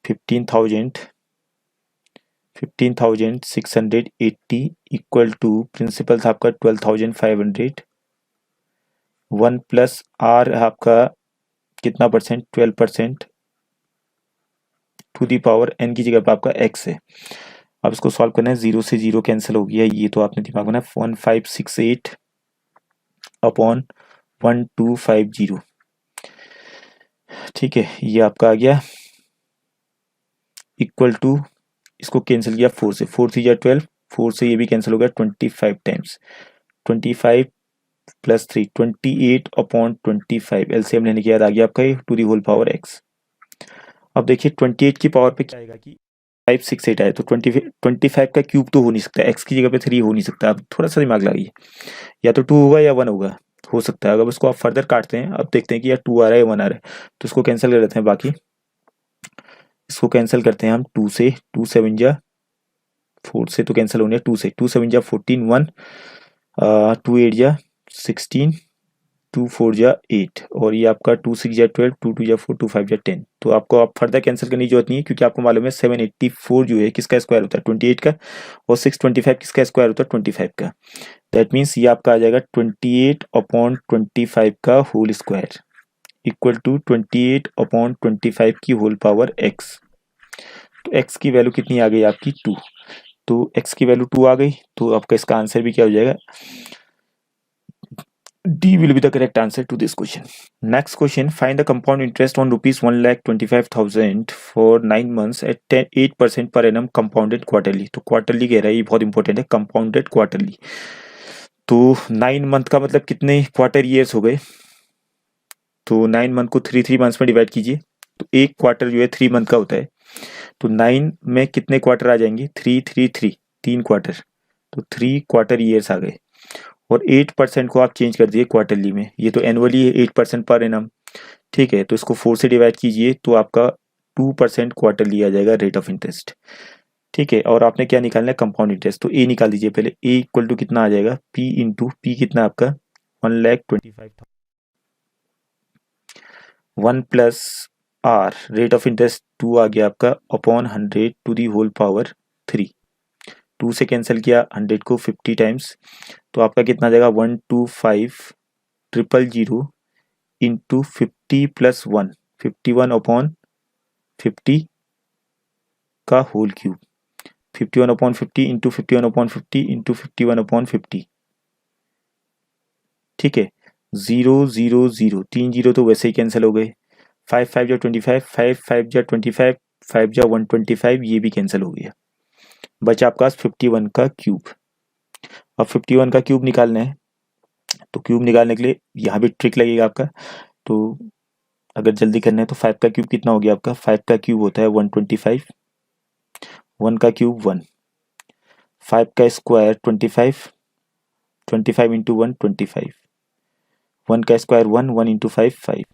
15,680 इक्वल टू प्रिंसिपल था आपका 12,500, 1 प्लस आर है आपका कितना percent, 12%, to the power n की जगह पर आपका x है। अब इसको सॉल्व करना है, 0 से 0 कैंसिल हो गया, ये तो आपने दिमाग में 1568 अपॉन 1250। ठीक है, ये आपका आ गया इक्वल टू, इसको कैंसिल किया 4 से, 4 3 जा 12, 4 से ये भी कैंसिल हो गया, 25 टाइम्स 25 प्लस 3, 28/25। एलसीएम लेने के बाद आ गया आपका to the whole power x। अब देखिए 28 की पावर पे क्या आएगा कि 568 आए, तो 25 का क्यूब तो हो नहीं सकता, x की जगह पे 3 हो नहीं सकता। अब थोड़ा सा दिमाग लगाइए, या तो 2 होगा या 1 होगा, हो सकता है। अगर उसको आप फर्दर काटते हैं, अब देखते हैं कि या 2 आ रहा है या 1 आ रहा है, तो इसको कैंसिल कर देते हैं। बाकी इसको कैंसिल करते हैं हम 2 से, 2 7 जा 4 से तो कैंसिल होने, 2 से 2 7 जा 14, 1 2 8 जा 16, 2 4 जा 8, और ये आपका 2 6 जा 12, 2 2 जा 4, 2 5 जा 10। तो आपको आप फर्दर कैंसिल करने की जरूरत नहीं है, क्योंकि आपको मालूम है 784 जो है किसका स्क्वायर होता है, 28 का, और 625 किसका स्क्वायर होता है, 25 का। दैट मीन्स ये आपका आ जाएगा 28/25 का होल स्क्वायर इक्वल टू 28/25 की होल पावर x। तो x की वैल्यू कितनी आ गई आपकी 2, तो x की वैल्यू 2 आ गई, तो आपका इसका आंसर भी क्या हो जाएगा, D will be the correct answer to this question. Next question, find the compound interest on rupees 1,25,000 for 9 months at 8% per annum compounded quarterly। तो क्वार्टरली कह रहा है, ये बहुत इंपॉर्टेंट है, कंपाउंडेड क्वार्टरली। तो 9 मंथ का मतलब कितने क्वार्टर ईयर्स हो गए, तो 9 मंथ को 3 मंथ्स में डिवाइड कीजिए, तो एक क्वार्टर जो है 3 मंथ का होता है, तो 9 में कितने क्वार्टर आ जाएंगे, 3 3 क्वार्टर, तो 3 क्वार्टर ईयर्स आ गए। और 8% को आप चेंज कर दिए क्वार्टरली में, ये तो एनुअली है 8% पर एनम, ठीक है, तो इसको 4 से डिवाइड कीजिए तो आपका 2% क्वार्टरली आ जाएगा रेट ऑफ इंटरेस्ट, ठीक है। और आपने क्या निकालना है, कंपाउंड इंटरेस्ट, तो ए निकाल दीजिए पहले, ए इक्वल टू कितना आ जाएगा, पी इंटू पी कितना आपका 1,25,000, 1 plus R rate of interest 2 आ गया आपका upon 100 to the whole power 3, 2 से कैंसिल किया 100 को 50 टाइम्स, तो आपका कितना आ जाएगा 125,000 इंटू 50 प्लस 1, 51 अपॉन 50 का whole cube, 51 upon 50 into 51 upon 50 into 51 upon 50, ठीक है। 0 0 0 3 जीरो तो वैसे ही कैंसिल हो गए, 5 5 जा 25, 5 5 जा 25, 5 जा 125, ये भी कैंसिल हो गया, बचा आपका 51 का क्यूब। अब 51 का क्यूब निकालना है, तो क्यूब निकालने के लिए यहाँ भी ट्रिक लगेगा आपका, तो अगर जल्दी करना है तो 5 का क्यूब कितना हो गया आपका, 5 का क्यूब होता है 125, 1 का क्यूब 1, 5 का स्क्वायर 25, 25 इंटू 1 25, 1 का स्क्वायर 1, 1 इंटू 5 5,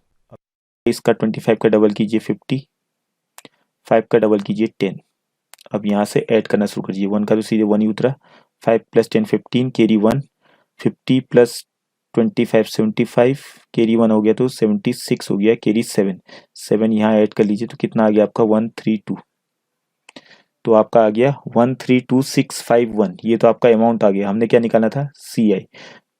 इसका 25 का डबल कीजिए 50, 5 का डबल कीजिए 10। अब यहाँ से ऐड करना शुरू करिए, 1 का तो सीधे 1 ही उतरा, 5 प्लस 10 15, कैरी 1, 50 प्लस 25 75, कैरी 1 हो गया तो 76 हो गया, कैरी 7, 7 यहाँ ऐड कर लीजिए तो कितना आ गया आपका 132, तो आपका आ गया 132,651, ये तो आपका अमाउंट आ गया, हमने क्या निकालना था, सी आई,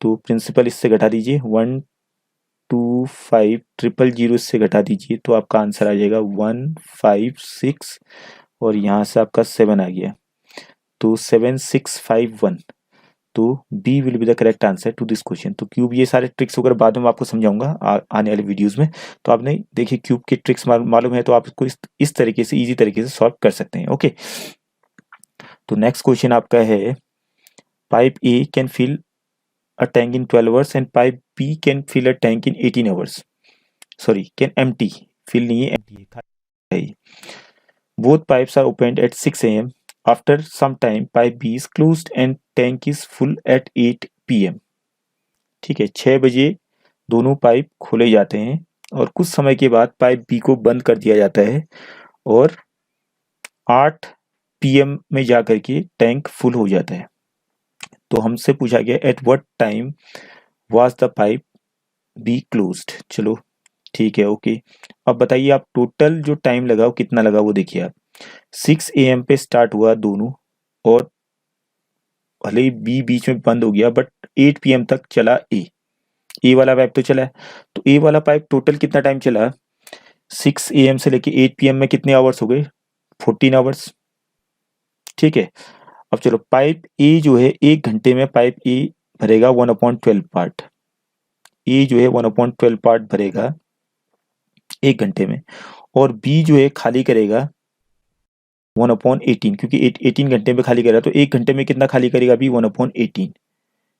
तो प्रिंसिपल इससे घटा दीजिए 125,000 इससे घटा दीजिए तो आपका आंसर आ जाएगा 156, और यहाँ से आपका 7 आ गया, तो 7651, तो B will be the correct answer to this question. तो क्यूब, ये सारे ट्रिक्स वगैरह बाद में आपको समझाऊंगा आने वाले वीडियोस में, तो आपने देखिए क्यूब की ट्रिक्स मालूम है तो आप इसको इस तरीके से इजी तरीके से सॉल्व कर सकते हैं, ओके। तो नेक्स्ट क्वेश्चन आपका है, pipe A can fill a tank in 12 hours and pipe B can fill a tank in 18 hours. Sorry, can empty. Fill नहीं है, empty है, खाली है। Both pipes are opened at 6 a.m. After some time, pipe B is closed and tank is full at 8 p.m. ठीक है, 6 बजे दोनों pipe खोले जाते हैं और कुछ समय के बाद पाइप बी को बंद कर दिया जाता है और 8 पीएम में जाकर के टैंक फुल हो जाता है। तो हमसे पूछा गया at what time was the pipe be closed. चलो ठीक है, ओके। अब बताइए आप टोटल जो टाइम लगा वो कितना लगा, वो देखिए आप। 6 AM पे स्टार्ट हुआ दोनों, और भले ही बी बीच में बंद हो गया बट 8 PM तक चला ए वाला पाइप तो चला है। तो ए वाला पाइप टोटल कितना टाइम चला, 6 AM से लेके 8 PM में कितने आवर्स हो गए, 14 आवर्स। ठीक है, अब चलो पाइप ए जो है 1 घंटे में पाइप ए भरेगा 1/12 पार्ट, ए जो है 1/12 पार्ट भरेगा 1 घंटे में, और बी जो है खाली करेगा 1/18, क्योंकि 18 घंटे में खाली करेगा, तो 1 घंटे में कितना खाली करेगा बी, 1/18।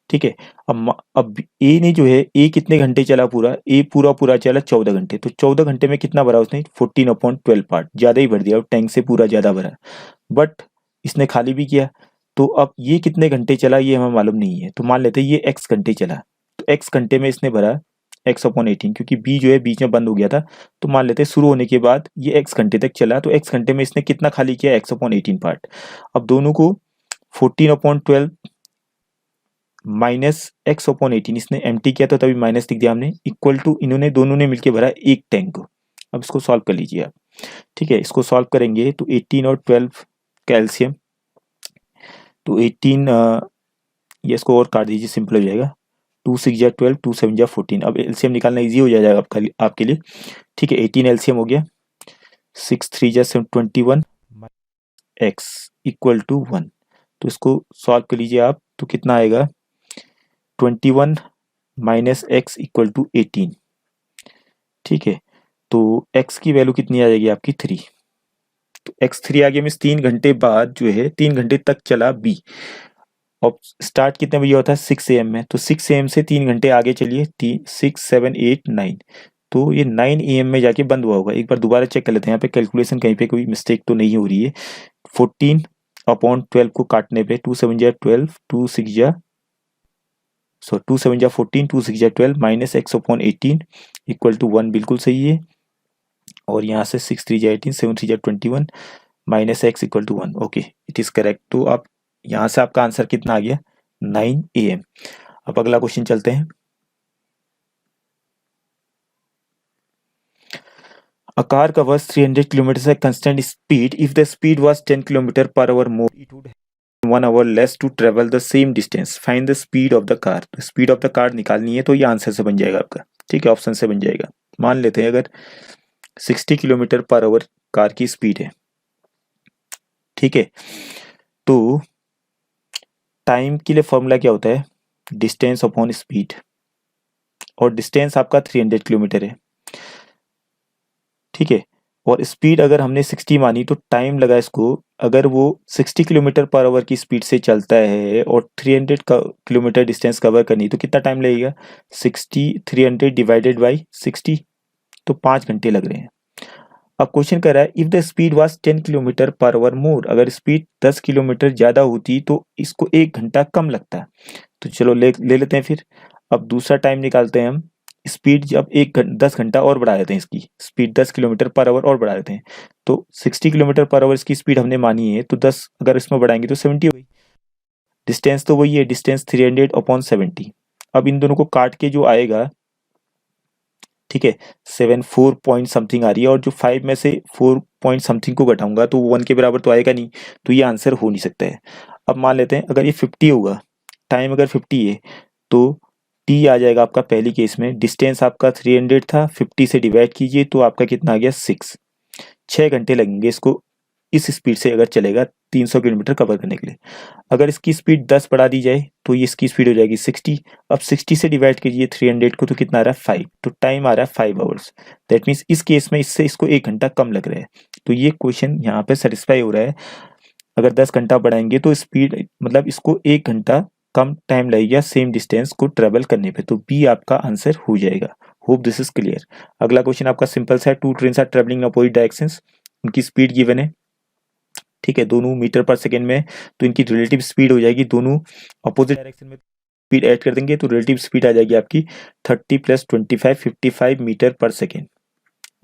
ठीक है, अब ए ने जो है, ए कितने घंटे चला पूरा, ए पूरा चला 14 घंटे, तो 14 घंटे में कितना भरा उसने, 14/12 पार्ट, ज्यादा ही भर दिया, टैंक से पूरा ज्यादा भरा, बट इसने खाली भी किया। तो अब ये कितने घंटे चला ये हमें मालूम नहीं है, तो मान लेते हैं ये x घंटे चला, तो x घंटे में इसने भरा x/18, क्योंकि b जो है बीच में बंद हो गया था, तो मान लेते हैं शुरू होने के बाद ये x घंटे तक चला, तो x घंटे में इसने कितना खाली किया, x/18 पार्ट। अब दोनों को 14/12 माइनस x/18 इसने एम्प्टी किया, तो तभी माइनस लिख दिया हमने, इक्वल टू इन्होंने दोनों ने मिलकर भरा एक टैंक को। अब इसको सॉल्व कर लीजिए आप। ठीक है, इसको सॉल्व करेंगे तो 18 और 12 का एलसीएम, तो 18 ये इसको और काट दीजिए, सिंपल हो जाएगा, 2 6 जा 12, 2 7 जा 14। अब एलसीएम निकालना इजी हो जाएगा आपके लिए। ठीक है, 18 एलसीएम हो गया, 6 3 जा 21, x इक्वल टू 1, तो इसको सॉल्व कर लीजिए आप, तो कितना आएगा 21 माइनस x इक्वल टू 18। ठीक है, तो x की वैल्यू कितनी आ जाएगी आपकी 3, तो x 3 आ गया, मीन्स 3 घंटे बाद जो है 3 घंटे तक चला b, और स्टार्ट कितने बजे होता है 6 AM में, तो 6 AM से 3 घंटे आगे चलिए, 6 7 8 9, तो ये 9 AM में जाके बंद हुआ होगा। एक बार दोबारा चेक कर लेते हैं, यहाँ पे कैलकुलेशन कहीं पे कोई मिस्टेक तो नहीं हो रही है। 14/12 को काटने पे 2 7 12, 2 6 2 7 14, 2 6 12 माइनस x/18 इक्वल टू 1 बिल्कुल सही है। और यहाँ से 6 3 18, 7 3 21 minus x equal to 1। Okay, it is correct. तो आप यहाँ से आपका आंसर कितना आ गया 9 AM। अब अगला क्वेश्चन चलते हैं। A car covers 300 kilometers at constant speed. If the speed was 10 kilometer per hour more, it would have 1 hour less to travel the same distance. Find the speed of the car. तो speed of the car निकालनी है, तो ये answer से बन जाएगा आपका। ठीक है, ऑप्शन से बन जाएगा। मान लेते हैं अगर 60 किलोमीटर पर आवर कार की स्पीड है, ठीक है, तो टाइम के लिए फॉर्मूला क्या होता है, डिस्टेंस अपॉन स्पीड, और डिस्टेंस आपका 300 किलोमीटर है, ठीक है, और स्पीड अगर हमने 60 मानी तो टाइम लगा इसको, अगर वो 60 किलोमीटर पर आवर की स्पीड से चलता है और 300 किलोमीटर डिस्टेंस कवर करनी, तो कितना टाइम लगेगा 60 300 डिवाइडेड बाई 60, तो 5 घंटे लग रहे हैं। अब क्वेश्चन कर रहा है if the speed was 10 kilometre per hour more, अगर स्पीड 10 किलोमीटर ज़्यादा होती तो इसको 1 घंटा कम लगता। तो चलो ले लेते हैं फिर। अब दूसरा टाइम निकालते हैं हम। स्पीड जब 10 घंटा और बढ़ा देते हैं, इसकी स्पीड 10 किलोमीटर पर आवर और बढ़ा देते हैं, तो 60 किलोमीटर पर आवर इसकी स्पीड हमने मानी है, तो 10 अगर इसमें बढ़ाएंगे तो 70 हो गई। डिस्टेंस तो वही है, डिस्टेंस 300/70। अब इन दोनों को काट के जो आएगा, ठीक है, 4 पॉइंट समथिंग आ रही है, और जो 5 में से 4 पॉइंट समथिंग को घटाऊंगा तो 1 के बराबर तो आएगा नहीं, तो ये आंसर हो नहीं सकता है। अब मान लेते हैं अगर ये 50 होगा, टाइम अगर 50 है, तो टी आ जाएगा आपका पहली केस में, डिस्टेंस आपका 300 था, 50 से डिवाइड कीजिए तो आपका कितना आ गया 6 घंटे लगेंगे इसको इस स्पीड से अगर चलेगा 300 किलोमीटर कवर करने के लिए। अगर इसकी स्पीड 10 बढ़ा दी जाए तो ये इसकी स्पीड हो जाएगी 60। अब 60 से डिवाइड कीजिए 300 को, तो कितना आ रहा है 5, तो टाइम आ रहा है 5 आवर्स। दैट मीन्स इस केस में इससे इसको 1 घंटा कम लग रहा है, तो ये क्वेश्चन यहाँ पे सेटिस्फाई हो रहा है। अगर 10 घंटा बढ़ाएंगे तो स्पीड मतलब इसको 1 घंटा कम टाइम लगेगा सेम डिस्टेंस को ट्रेवल करने पे, तो बी आपका आंसर हो जाएगा। Hope this is clear. अगला क्वेश्चन आपका सिंपल सा है, 2 trains are travelling in opposite directions, उनकी स्पीड गिवन है, ठीक है, दोनों मीटर पर सेकेंड में, तो इनकी रिलेटिव स्पीड हो जाएगी, दोनों अपोजिट डायरेक्शन में स्पीड ऐड कर देंगे तो रिलेटिव स्पीड आ जाएगी आपकी 30 + 25 55 मीटर पर सेकेंड।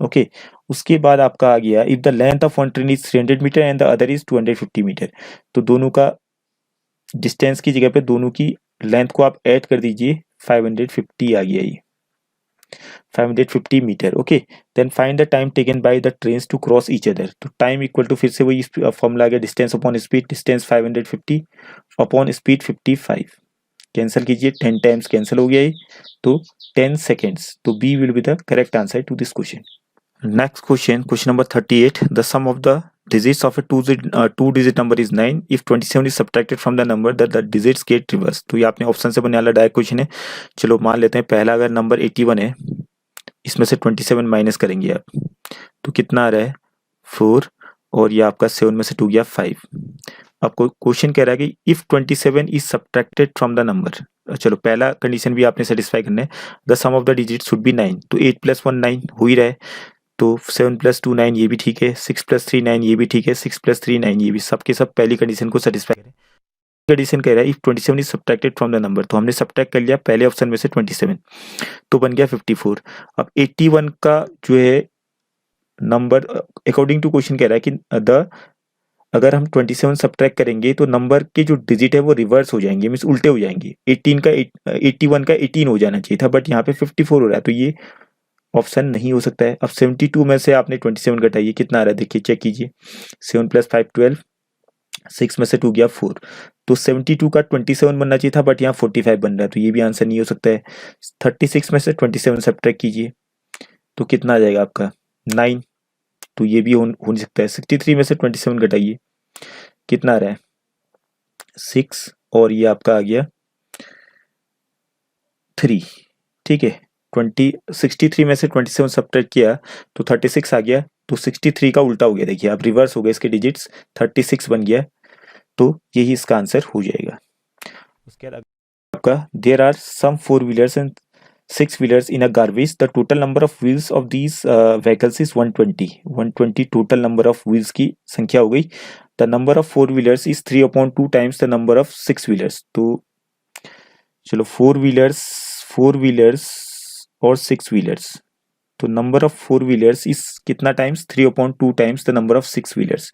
ओके, उसके बाद आपका आ गया if the length of one train is 300 metre and the other is 250 metre, तो दोनों का डिस्टेंस की जगह पे दोनों की लेंथ को आप ऐड कर दीजिए, 550 आ गया ये 550 metre. Okay, then find the time taken by the trains to cross each other, तो टाइम इक्वल टू फिर से वही फॉर्मूला आ गया, distance upon speed, distance 550 upon speed 55, cancel कीजिए 10 टाइम्स कैंसिल हो गया ये, तो 10 सेकेंड्स, तो B will be the correct answer to this question. Next question, question number 38. The sum of the digits of a two-digit number is 9. If 27 is subtracted from the number, that the digits get reversed. तो ये आपने option से बनने वाला direct question है। चलो मान लेते हैं पहला अगर नंबर 81 है, इसमें से 27 माइनस करेंगे आप, तो कितना आ रहा है 4, और ये आपका 7 में से 2 गया 5। आपको क्वेश्चन कह रहा है कि if 27 is subtracted from the number, चलो पहला कंडीशन भी आपने सेटिस्फाई करना है, the sum of the digit should be 9, तो 8 + 1 9 हो ही रहा है, तो 7 + 2 9 ये भी ठीक है, 6 + 3 9 ये भी ठीक है, 6 + 3 9 ये भी, सबके सब पहली कंडीशन को सेटिस्फाई करें। कंडीशन कह रहा है if 27 is subtracted from the number, तो हमने सब्ट्रैक्ट कर लिया पहले ऑप्शन में से 27, तो बन गया 54। अब 81 का जो है नंबर अकॉर्डिंग टू क्वेश्चन कह रहा है कि अगर हम 27 सब्ट्रैक्ट करेंगे तो नंबर के जो डिजिट है वो रिवर्स हो जाएंगे, मीन्स उल्टे हो जाएंगे, 81 का 18 हो जाना चाहिए था, बट यहाँ पे 54 हो रहा है, तो ये ऑप्शन नहीं हो सकता है। अब 72 में से आपने 27 घटाइए, कितना आ रहा है देखिए, चेक कीजिए, 7 + 5 12, 6 में से 2 गया 4, तो 72 का 27 बनना चाहिए था, बट यहाँ 45 बन रहा है, तो ये भी आंसर नहीं हो सकता है। 36 में से 27 सब्ट्रैक्ट कीजिए, तो कितना आ जाएगा आपका 9, तो ये भी हो नहीं सकता है। 63 में से 27 घटाइए, कितना आ रहा है 6, और ये आपका आ गया 3, ठीक है। 63 में से 27 सब्ट्रैक्ट किया तो 36 आ गया, तो 63 का उल्टा हो गया, देखिए आप रिवर्स हो गए इसके डिजिट्स, 36 बन गया, तो यही इसका आंसर हो जाएगा। उसके बाद आपका there are some 4 wheelers and 6 wheelers in a garbage, the total number of wheels of these vehicles is 120 total number of wheels की संख्या हो गई। The number of 4 wheelers is 3/2 times the number of 6 wheelers. तो चलो 4 wheelers और 6 wheelers, तो number of 4 wheelers is कितना times 3/2 times the number of 6 wheelers.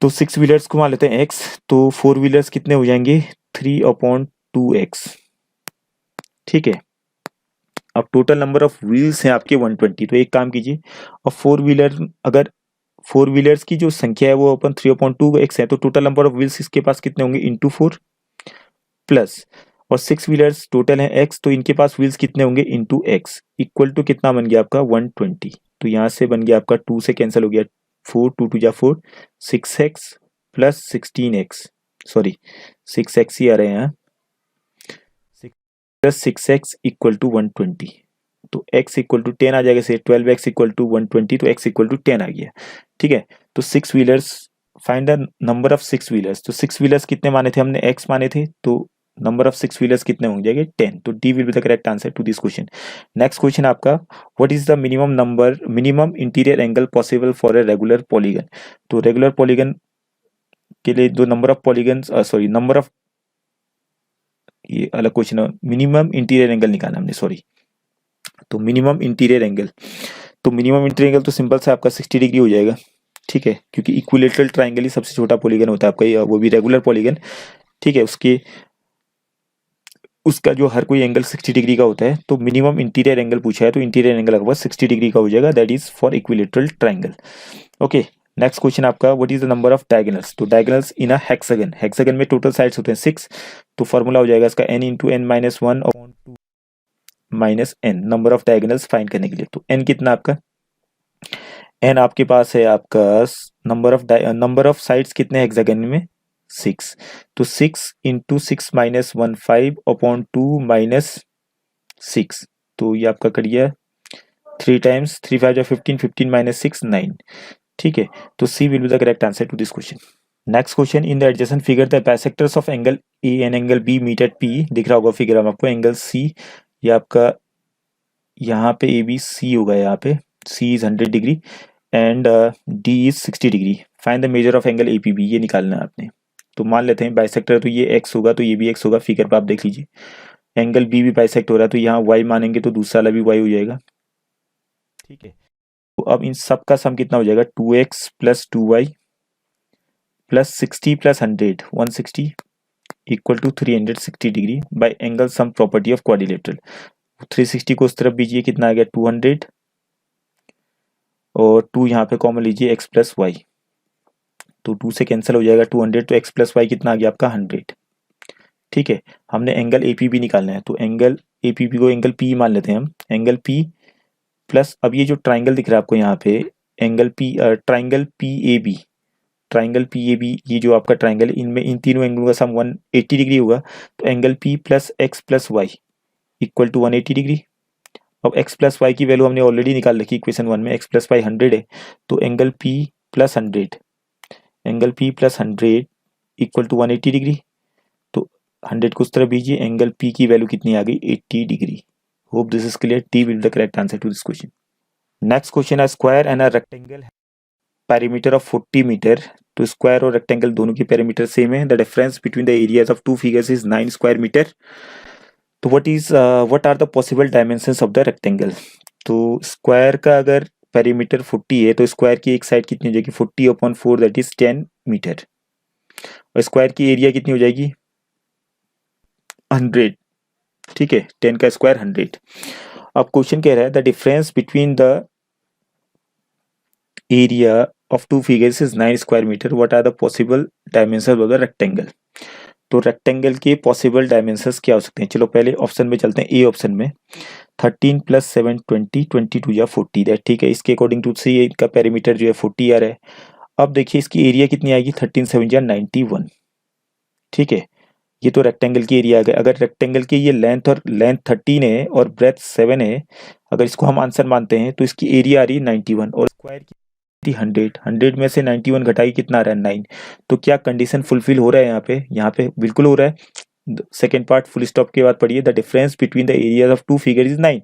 तो 6 व्हीलर्स को मान लेते हैं x, तो 4 व्हीलर्स कितने हो जाएंगे 3/2x। ठीक है, अब टोटल नंबर ऑफ व्हील्स हैं आपके 120। तो एक काम कीजिए, और 4 व्हीलर, अगर 4 व्हीलर्स की जो संख्या है वो अपन 3/2x है, तो टोटल नंबर ऑफ व्हील्स इसके पास कितने होंगे इंटू 4 प्लस, और 6 व्हीलर्स टोटल है x, तो इनके पास व्हील्स कितने होंगे इंटू x, इक्वल टू कितना बन गया आपका 120। तो यहाँ से बन गया आपका 2 से कैंसिल हो गया, 4 2 2 जा 4, 6x plus 16x, sorry 6x ही आ रहे हैं यहाँ, प्लस 6x इक्वल टू 120। तो x इक्वल टू 10 आ जाएगा, से 12x इक्वल टू 120, तो x इक्वल टू 10 आ गया। ठीक है, तो 6 wheelers, find the number of 6 wheelers. तो 6 व्हीलर्स कितने माने थे हमने, x माने थे, तो नंबर ऑफ 6 व्हीलर्स कितने होंगे 10। तो D will be the correct answer to this question. Next question आपका, what is the minimum interior angle possible for a regular polygon. तो रेगुलर पॉलीगन के लिए जो number of polygon, sorry number of, ये अलग क्वेश्चन है, minimum interior angle निकालना हमने, सॉरी। तो मिनिमम इंटीरियर एंगल, तो मिनिमम इंटीरियर एंगल तो सिंपल से आपका 60 डिग्री हो जाएगा। ठीक है, क्योंकि इक्विलेटरल ट्राइंगल ही सबसे छोटा पॉलीगन होता है आपका, वो भी रेगुलर पॉलीगन। ठीक है, उसका जो हर कोई एंगल 60 डिग्री का होता है। तो मिनिमम इंटीरियर एंगल पूछा है, तो इंटीरियर एंगल आपका 60 डिग्री का हो जाएगा, that is for equilateral triangle. Okay, next question आपका, what is the number of diagonals. तो diagonals in a hexagon, hexagon में टोटल साइड्स होते हैं 6, तो फॉर्मूला हो जाएगा इसका n into n minus 1 minus n, number of diagonals find करने के लिए। तो n कितना आपका, n आपके पास है आपका नंबर ऑफ साइड्स कितने हेक्सागन में 6, तो 6 इंटू 6 माइनस 1 5/2 माइनस 6, तो ये आपका कट गया 3 टाइम्स, 3 5 15, 15 माइनस 6 9। ठीक है, तो C will be the correct answer to this question. Next question, in the adjacent figure the bisectors of angle A and angle B meet at P. दिख रहा होगा फिगर में आपको, एंगल सी, ये आपका यहाँ पे ए बी सी होगा, यहाँ पे C is 100 degree and D is 60 degree. Find the measure of angle A P B, ये निकालना है आपने। तो मान लेते हैं बाइसेक्टर, तो ये एक्स होगा, तो ये भी एक्स होगा, फिगर पर आप देख लीजिए। एंगल बी भी बाइसेक्ट हो रहा है, तो यहाँ वाई मानेंगे तो दूसरा वाला भी वाई हो जाएगा। ठीक है, तो अब इन सब का सम कितना हो जाएगा 2x plus 2y plus 60 plus 100 160 equal to 360 degree by angle sum property of quadrilateral. 360 को उस तरफ बीजिए, कितना आ गया 200, और 2 यहाँ पे कॉमन लीजिए x प्लस वाई, तो 2 से कैंसिल हो जाएगा 200, तो x प्लस वाई कितना आ गया आपका 100। ठीक है, हमने एंगल ए पी बी निकालना है, तो एंगल ए पी बी को एंगल पी मान लेते हैं हम, एंगल पी प्लस, अब ये जो ट्राइंगल दिख रहा है आपको यहाँ पे, angle P, triangle P A B, triangle P A B, ये जो आपका ट्राइंगल, इनमें इन तीनों एंगलों का सम 180 डिग्री होगा। तो angle P plus x plus y equal to 180 degree. अब एक्स प्लस वाई की वैल्यू हमने ऑलरेडी निकाल रखी इक्वेशन 1 में, एक्स प्लस वाई 100 है, तो angle P plus 100, angle P plus 100 equal to 180 degree. तो 100 को उस तरह बीजिए, एंगल पी की वैल्यू कितनी आ गई 80 degree. Hope this is clear, T will the correct answer to this question. Next question, है square and a rectangle perimeter of 40 metre. तो स्क्वायर और रेक्टेंगल दोनों की पेरीमीटर सेम है, the difference between the areas of two figures is 9 square metre. तो what are the possible dimensions of the rectangle. तो square का अगर perimeter 40 है, तो स्क्वायर की एक साइड कितनी हो जाएगी 40/4, दैट इज 10 मीटर, और स्क्वायर की एरिया कितनी हो जाएगी 100। ठीक है, 10 का स्क्वायर 100। अब क्वेश्चन कह रहा है the difference between the area of two figures is 9 square meter. What are the possible dimensions of the rectangle? तो रेक्टेंगल के पॉसिबल डायमेंशंस क्या हो सकते हैं। चलो पहले ऑप्शन में चलते हैं, ए ऑप्शन में 13 प्लस 7 20, 22 या 40, ठीक है, इसके अकॉर्डिंग टू से इनका पेरीमीटर जो है 40 आ रहा है। अब देखिए इसकी एरिया कितनी आएगी 13 7 या 91। ठीक है, ये तो रेक्टेंगल की एरिया आ गया। अगर रेक्टेंगल की ये लेंथ 13 है और ब्रेथ 7 है, अगर इसको हम आंसर मानते हैं, तो इसकी एरिया आ रही है 91, और स्क्वायर की 100 में से 91 घटाई कितना आ रहा है 9। तो क्या कंडीशन फुलफिल हो रहा है यहाँ पे बिल्कुल हो रहा है। सेकेंड पार्ट फुल स्टॉप के बाद पढ़िए, the difference between the area of two figure is 9।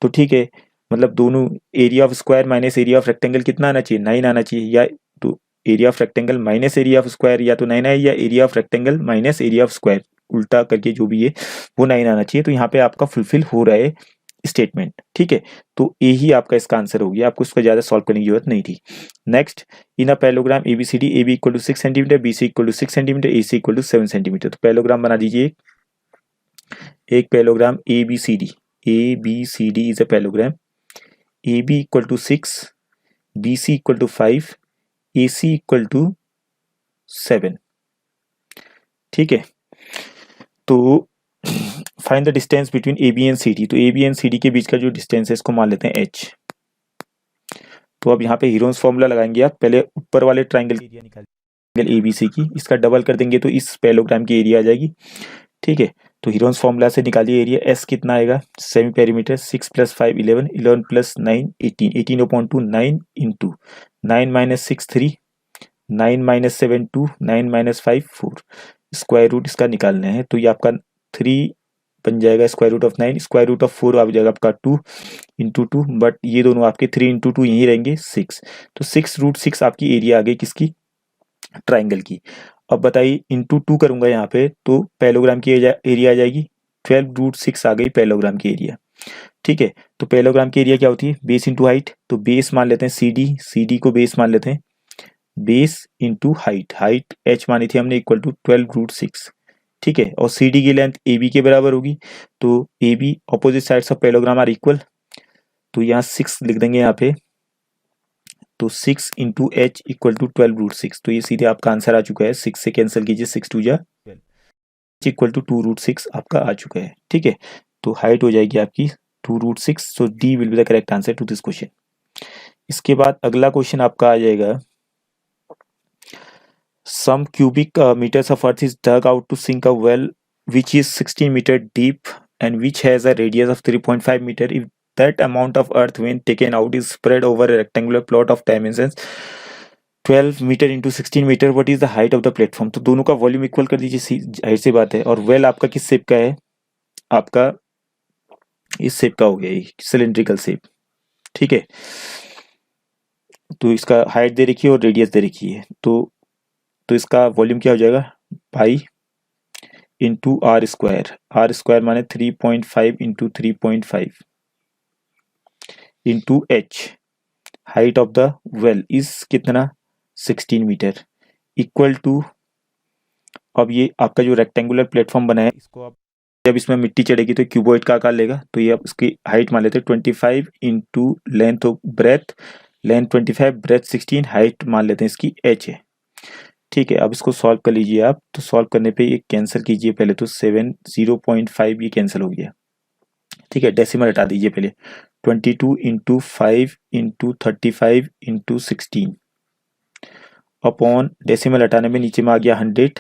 तो ठीक है, मतलब दोनों area of square minus area of rectangle कितना आना चाहिए, 9 आना चाहिए, या तो area of rectangle minus area of square या तो 9 है, या area of rectangle minus area of square, उल्टा करके जो भी है वो 9 आना चाहिए। तो यहाँ पे आपका फुलफिल हो रहा है स्टेटमेंट, ठीक है। तो ए ही आपका इसका आंसर हो गया, आपको इसको ज्यादा सॉल्व करने की जरूरत नहीं थी। Next, in a parallelogram ABCD, A B equal to 6 centimetre, B C equal to 6 centimetre, A C equal to 7 centimetre. तो पैरेललोग्राम बना दीजिए एक parallelogram A B C D is a parallelogram, A B equal to 6, B C equal to 5, A C equal to 7, ठीक है। तो find the distance between A B and C D. तो A B and C D के बीच का जो distance है इसको मान लेते हैं एच। तो अब यहाँ पे हीरोन्स फॉर्मूला लगाएंगे आप, पहले ऊपर वाले ट्राइंगल की एरिया निकाल, ए बी सी की, इसका डबल कर देंगे तो इस पैरेललोग्राम की एरिया आ जाएगी, ठीक है। तो हीरोन्स फॉर्मूला से निकालिए एरिया, एस कितना आएगा, semi perimeter, 6 + 5 11, 11 + 9 18, 18/2 9 into 9 - 6 3, 9 - 7 2, 9 - 5 4, square root इसका निकालना है। तो ये आपका 3 बन जाएगा, square root of 9, square root of 4 आ जाएगा आपका 2 इंटू 2, बट ये दोनों आपके 3 इंटू 2 यहीं रहेंगे 6। तो 6√6 आपकी एरिया आ गई किसकी, ट्राइंगल की। अब बताइए इंटू 2 करूंगा यहाँ पे तो पैरेललोग्राम की एरिया आ जाएगी, 12√6 आ गई पैरेललोग्राम की एरिया, ठीक है। तो पैरेललोग्राम की एरिया क्या होती है, बेस इंटू हाइट। तो बेस मान लेते हैं सी डी को बेस मान लेते हैं, base into height, height H मानी थी हमने इक्वल टू 12√6, ठीक है। और सी डी की लेंथ ए बी के बराबर होगी, तो A B opposite sides of parallelogram are equal, तो यहाँ 6 लिख देंगे यहाँ पे। तो 6 इंटू एच इक्वल टू 12√6, तो ये सीधे आपका आंसर आ चुका है, 6 से कैंसिल कीजिए, 6 2 जा 12 इक्वल टू 2√6 आपका आ चुका है, ठीक है। तो हाइट हो जाएगी आपकी 2√6, so D will be the correct answer to this question. इसके बाद अगला क्वेश्चन आपका आ जाएगा, some cubic meters of earth is dug out to sink a well which is 16 meter deep and which has a radius of 3.5 meter. If that amount of earth when taken out is spread over a rectangular plot of dimensions 12 meter into 16 meter, what is the height of the platform? तो दोनों का volume equal कर दीजिए, जाहिर सी बात है। और well आपका किस शेप का है, आपका इस शेप का हो गया, ये सिलेंड्रिकल शेप, ठीक है। तो इसका हाइट दे रखी है और रेडियस दे रखी है, तो इसका वॉल्यूम क्या हो जाएगा, पाई इंटू आर स्क्वायर माने 3.5 into 3.5 into H, height of the well is कितना 16 मीटर, इक्वल टू, अब ये आपका जो रेक्टेंगुलर प्लेटफॉर्म बना है इसको आप जब इसमें मिट्टी चढ़ेगी तो क्यूबॉइड का आकार लेगा, तो ये आप इसकी हाइट मान लेते हैं 25 into length of breadth, length 25 breadth 16, height मान लेते हैं इसकी एच है, ठीक है। अब इसको सॉल्व कर लीजिए आप, तो सॉल्व करने पे ये कैंसिल कीजिए, पहले तो 0.5 ये कैंसिल हो गया, ठीक है। डेसिमल हटा दीजिए पहले, 22 into 5 into 35 into 16 upon, decimal हटाने में नीचे में आ गया 100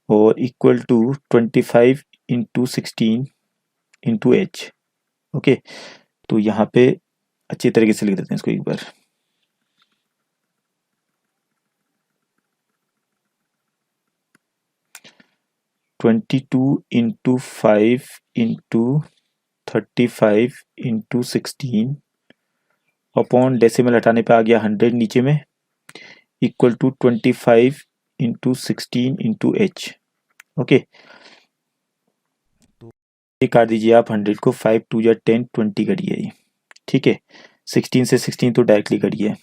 और equal to 25 into 16 into H, okay. तो यहाँ पे अच्छी तरीके से लिख देते हैं इसको एक बार, twenty two into 5 into 35 into 16 upon, decimal हटाने पे आ गया 100 नीचे में, equal to 25 into 16 into H, okay. तो ये काट दीजिए आप 100 को, 5 2 या 10 20 करिए ये, ठीक है। 16 से 16 तो डायरेक्टली करिए,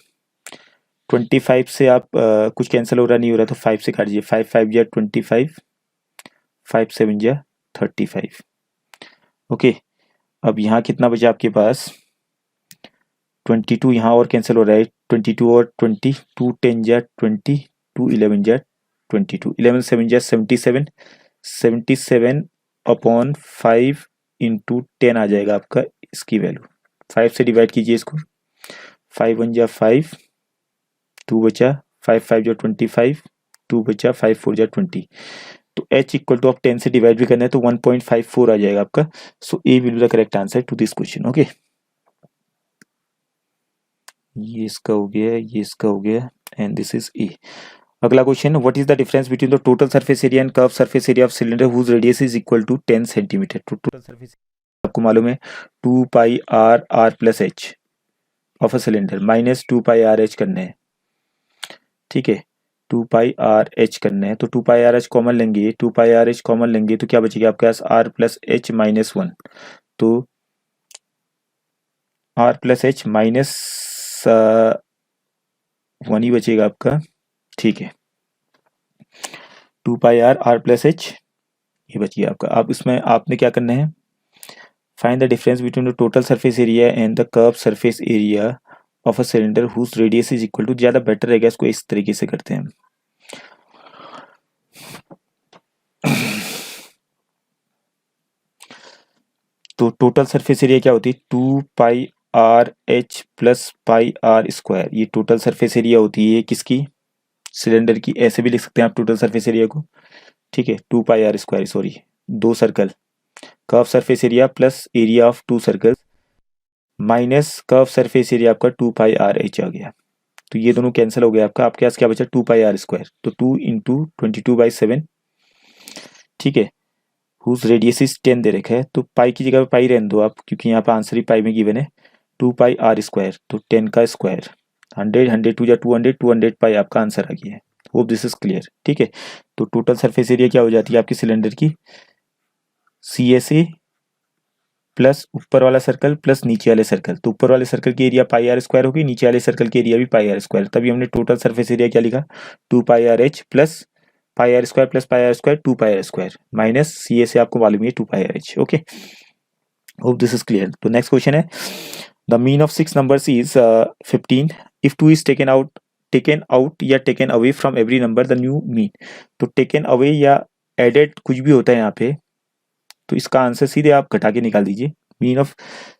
25 से आप कुछ कैंसिल हो रहा नहीं हो रहा तो 5 से काटिए, 5 5 या 25, 5 7 या 35, ओके। अब यहाँ कितना बचा आपके पास, 22 यहाँ और कैंसिल हो रहा है, 22 और 20, 2 10 या 20, 2 11 या 22, 11 7 या 77, 77 अपॉन 5 इंटू 10 आ जाएगा आपका इसकी वैल्यू, 5 से डिवाइड कीजिए इसको, 5 1 या 5, 2 बचा, 5 5 या 25, 2 बचा, 5 4 या 20, तो h इक्वल टू आप 10 से डिवाइड भी करना है तो 1.54 आ जाएगा आपका, so A will be the correct answer to this question, okay. ये इसका हो गया, ये इसका हो गया, एंड दिस इज ए। अगला question, what is the difference between the total surface area and curve surface area of cylinder whose radius is equal to 10 centimetre. तो टोटल सरफेस आपको मालूम है 2 pi R R plus H of a cylinder minus 2 pi R H करने हैं, ठीक है, 2 pi R H करने हैं। तो 2 पाई आर एच कॉमन लेंगे, 2 पाई आर एच कॉमन लेंगे तो क्या बचेगा आपके पास आर प्लस एच माइनस 1, तो आर प्लस एच माइनस 1 ही बचेगा आपका, ठीक है, 2 pi R R plus H ये बच गया आपका। अब इसमें आपने क्या करना है, find the difference between the total surface area and the curve surface area of a cylinder whose radius is equal to, ज़्यादा बेटर रहेगा इसको इस तरीके से करते हैं। तो टोटल सरफेस एरिया क्या होती है 2 pi R H plus pi R square, ये टोटल सरफेस एरिया होती है किसकी, सिलेंडर की। ऐसे भी लिख सकते हैं आप टोटल सरफेस एरिया को, ठीक है, 2 pi R square, sorry 2 circle curve surface area plus area of 2 circle minus curve surface area आपका 2 पाई आर एच आ गया। तो ये दोनों कैंसिल हो गया आपका, आपके पास क्या बचा 2 पाई आर स्क्वायर, तो 2 इंटू 22/7, ठीक है, हुज रेडियस इज 10 दे रखा है, तो पाई की जगह पे पाई रहने दो आप, क्योंकि यहाँ पे आंसर ही पाई में गिवन है। 2 पाई आर स्क्वायर, तो 10 का स्क्वायर 100, 100 टू जा 200, 200 पाई आपका आंसर आ गया है। होप दिस इज क्लियर, ठीक है। तो टोटल सरफेस एरिया क्या हो जाती है आपकी सिलेंडर की, सी एस ए प्लस ऊपर वाला सर्कल प्लस नीचे वाले सर्कल, तो ऊपर वाले सर्कल की एरिया पाई आर स्क्वायर होगी, नीचे वाले सर्कल की एरिया भी पाई आर स्क्वायर, तभी हमने टोटल सरफेस एरिया क्या लिखा 2 pi R H plus pi R square plus pi R square 2 pi R square minus C A से आपको मालूम है 2 pi R H, okay. Hope this is clear. तो नेक्स्ट क्वेश्चन है, the mean of 6 numbers is 15 if 2 is taken out या taken away from every number the new mean. तो taken away या added कुछ भी होता है यहाँ पे, तो इसका आंसर सीधे आप घटा के निकाल दीजिए। Mean of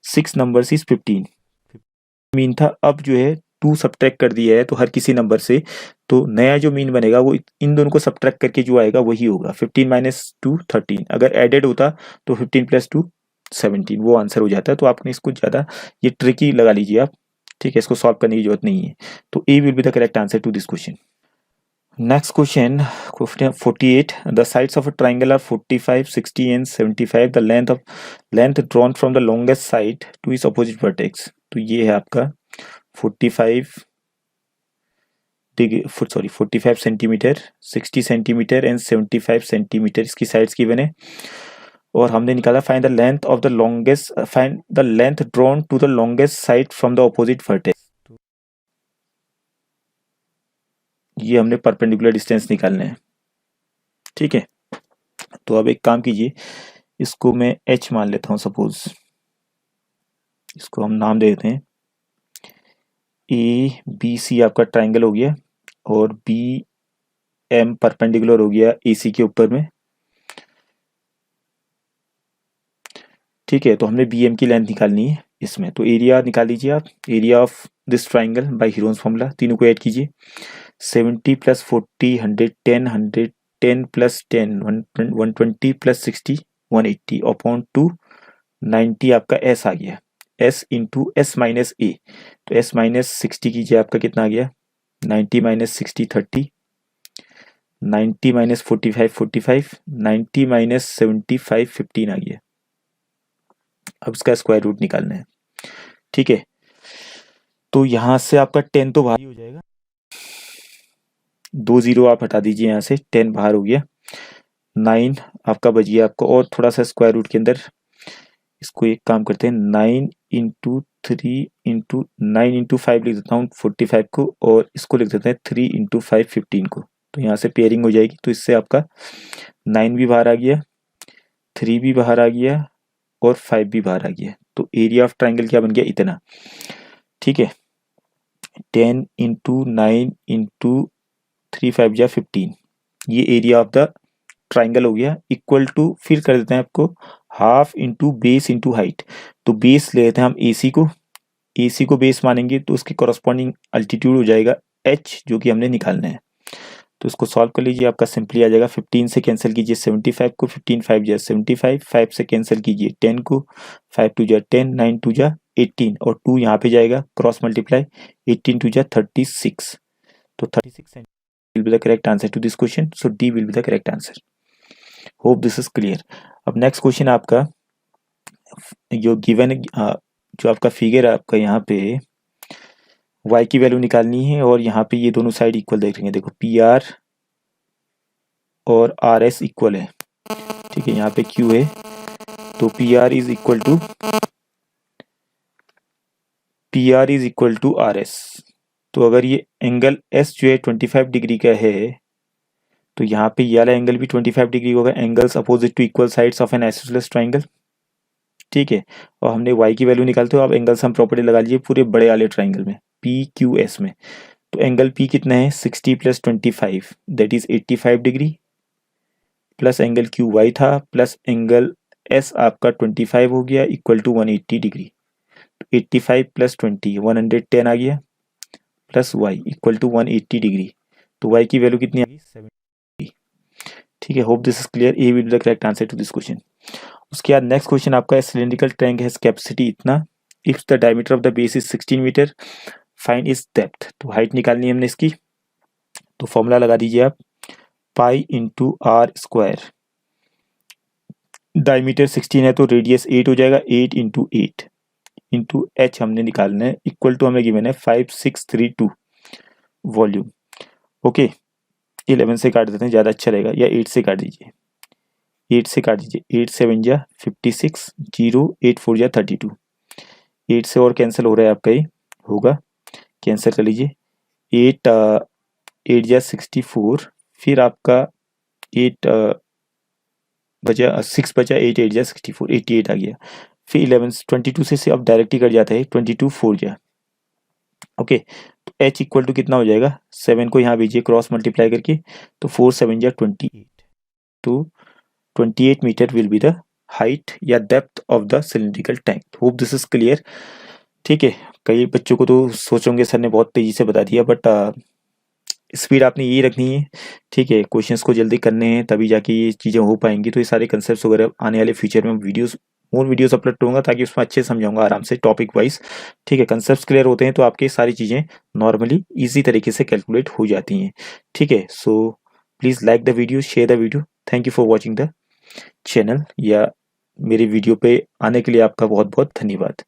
6 numbers is 15, mean था, अब जो है 2 सब्ट्रैक्ट कर दिया है तो हर किसी नंबर से, तो नया जो मीन बनेगा वो इन दोनों को सब्ट्रैक्ट करके जो आएगा वही होगा। 15 माइनस 2 13, अगर एडेड होता तो 15 प्लस 2 17, वो आंसर हो जाता है। तो आपने इसको ज़्यादा ये ट्रिकी लगा लीजिए आप, ठीक है, इसको सॉल्व करने की जरूरत नहीं है। तो A will be the correct answer to this question. Next question, question 48. The sides of a triangle are 45, 60 and 75. The length drawn from the longest side to its opposite vertex. तो ये है आपका 45 सेंटीमीटर, 60 सेंटीमीटर एंड 75 सेंटीमीटर इसकी sides की बने, और हमने निकाला find the length of the longest, find the length drawn to the longest side from the opposite vertex. ये हमने परपेंडिकुलर डिस्टेंस निकालना है, ठीक है। तो अब एक काम कीजिए, इसको मैं h मान लेता हूँ, सपोज इसको हम नाम दे देते हैं ए बी सी, आपका ट्राइंगल हो गया, और बी एम परपेंडिकुलर हो गया ए सी के ऊपर में, ठीक है। तो हमने बी एम की लेंथ निकालनी है इसमें, तो एरिया निकाल लीजिए आप, area of this triangle by Heron's formula, तीनों को ऐड कीजिए, 70 प्लस 40 110, 110 प्लस 10 120 प्लस 60 180 अपॉन 2 90 आपका एस आ गया, एस इंटू एस माइनस ए, तो एस माइनस 60 कीजिए, आपका कितना आ गया 90 माइनस 60 30, 90 माइनस 45 45, 90 माइनस 75 15 आ गया। अब इसका स्क्वायर रूट निकालना है, ठीक है। तो यहां से आपका 10 तो बाहर हो जाएगा, 2 0 आप हटा दीजिए, यहाँ से 10 बाहर हो गया, 9 आपका बच गया आपको, और थोड़ा सा स्क्वायर रूट के अंदर इसको एक काम करते हैं, 9 इंटू 3 इंटू 9 इंटू 5 लिख देता हूँ 45 को, और इसको लिख देते हैं 3 इंटू 5 15 को। तो यहाँ से पेयरिंग हो जाएगी, तो इससे आपका 9 भी बाहर आ गया, 3 भी बाहर आ गया, और 5 भी बाहर आ गया। तो एरिया ऑफ ट्राइंगल क्या बन गया इतना, ठीक है। 10 इंटू 9 इंटू 3 5 जा 15, ये एरिया ऑफ द ट्राइंगल हो गया, इक्वल टू फिर कर देते हैं आपको half into base into height. तो बेस ले लेते हैं हम एसी को बेस मानेंगे, तो उसके कॉरस्पॉन्डिंग अल्टीट्यूड हो जाएगा h, जो कि हमने निकालना है। तो इसको सॉल्व कर लीजिए, आपका सिंपली आ जाएगा, 15 से कैंसिल कीजिए 75 को, 15 5 जा 75, 5 से कैंसिल कीजिए 10 को, 5 2 जा 10, 9 2 जा 18, और 2 यहाँ पे जाएगा क्रॉस मल्टीप्लाई, 18 2 जा 36, तो 36 will be the correct answer to this question. So D will be the correct answer. Hope this is clear. अब नेक्स्ट क्वेश्चन आपका जो गिवन जो आपका फिगर है आपका यहाँ पे y की वैल्यू निकालनी है और यहाँ पे ये दोनों साइड इक्वल देख रहे हैं। देखो PR और RS इक्वल है, ठीक है। यहाँ पे Q है तो PR is equal to RS। तो अगर ये एंगल S जो है 25 डिग्री का है तो यहाँ पे ये वाला एंगल भी 25 डिग्री होगा। Angles opposite to equal sides of an isosceles triangle, ठीक है। और हमने y की वैल्यू निकालते हो, आप एंगल्स हम प्रॉपर्टी लगा लीजिए पूरे बड़े वाले ट्राइंगल में PQS में। तो एंगल P कितना है 60 plus 25 that is 85 degree, plus angle QY था प्लस एंगल S आपका 25 हो गया इक्वल टू 180 डिग्री। तो 85 प्लस 20 110 आ गया, plus y equal to 180 degree. तो y की वैल्यू कितनी आ गई 70, ठीक है। Hope this is clear. A will be the correct answer to this question. उसके बाद नेक्स्ट क्वेश्चन आपका सिलिंड्रिकल टैंक हैज कैपेसिटी इतना, if the diameter of the base is 16 metre, find its depth. तो हाइट निकालनी है हमने इसकी, तो फॉर्मूला लगा दीजिए आप, pi into R square. Diameter 16 है तो रेडियस 8 हो जाएगा, 8 इंटू 8 इंटू एच हमने निकालना है, इक्वल टू हमें गिवन है 5632 वॉल्यूम। ओके 11 से काट देते हैं, ज़्यादा अच्छा रहेगा, या 8 से काट दीजिए, 8 से काट दीजिए। 8 7 जा 56, 0 8 4 जा 32, 8 से और कैंसिल हो रहा है आपका, ये होगा कैंसिल कर लीजिए। 8 8 जा 64, फिर आपका 8 बचा 6 बचा 8 8 जा 64, 88 आ गया। फिर 11 22 से अब डायरेक्ट ही कट जाता है, 22 4 जा। ओके तो h इक्वल टू कितना हो जाएगा, 7 को यहाँ भेजिए क्रॉस मल्टीप्लाई करके, तो 4 7 जा 28, तो 28 metre will be the height या depth of the cylindrical tank. Hope this is clear, ठीक है। कई बच्चों को तो सोचोगे सर ने बहुत तेजी से बता दिया, बट स्पीड आपने यही रखनी है, ठीक है। क्वेश्चंस को जल्दी करने हैं तभी जाके ये चीज़ें हो पाएंगी। तो ये सारे कंसेप्ट वगैरह आने वाले फ्यूचर में मोर वीडियोस अपलोड करूँगा ताकि उसमें अच्छे समझाऊंगा आराम से टॉपिक वाइज, ठीक है। कंसेप्ट क्लियर होते हैं तो आपके सारी चीज़ें नॉर्मली ईजी तरीके से कैलकुलेट हो जाती हैं, ठीक है। So please like the video, share the video. Thank you for watching the channel, या मेरी वीडियो पे आने के लिए आपका बहुत बहुत धन्यवाद।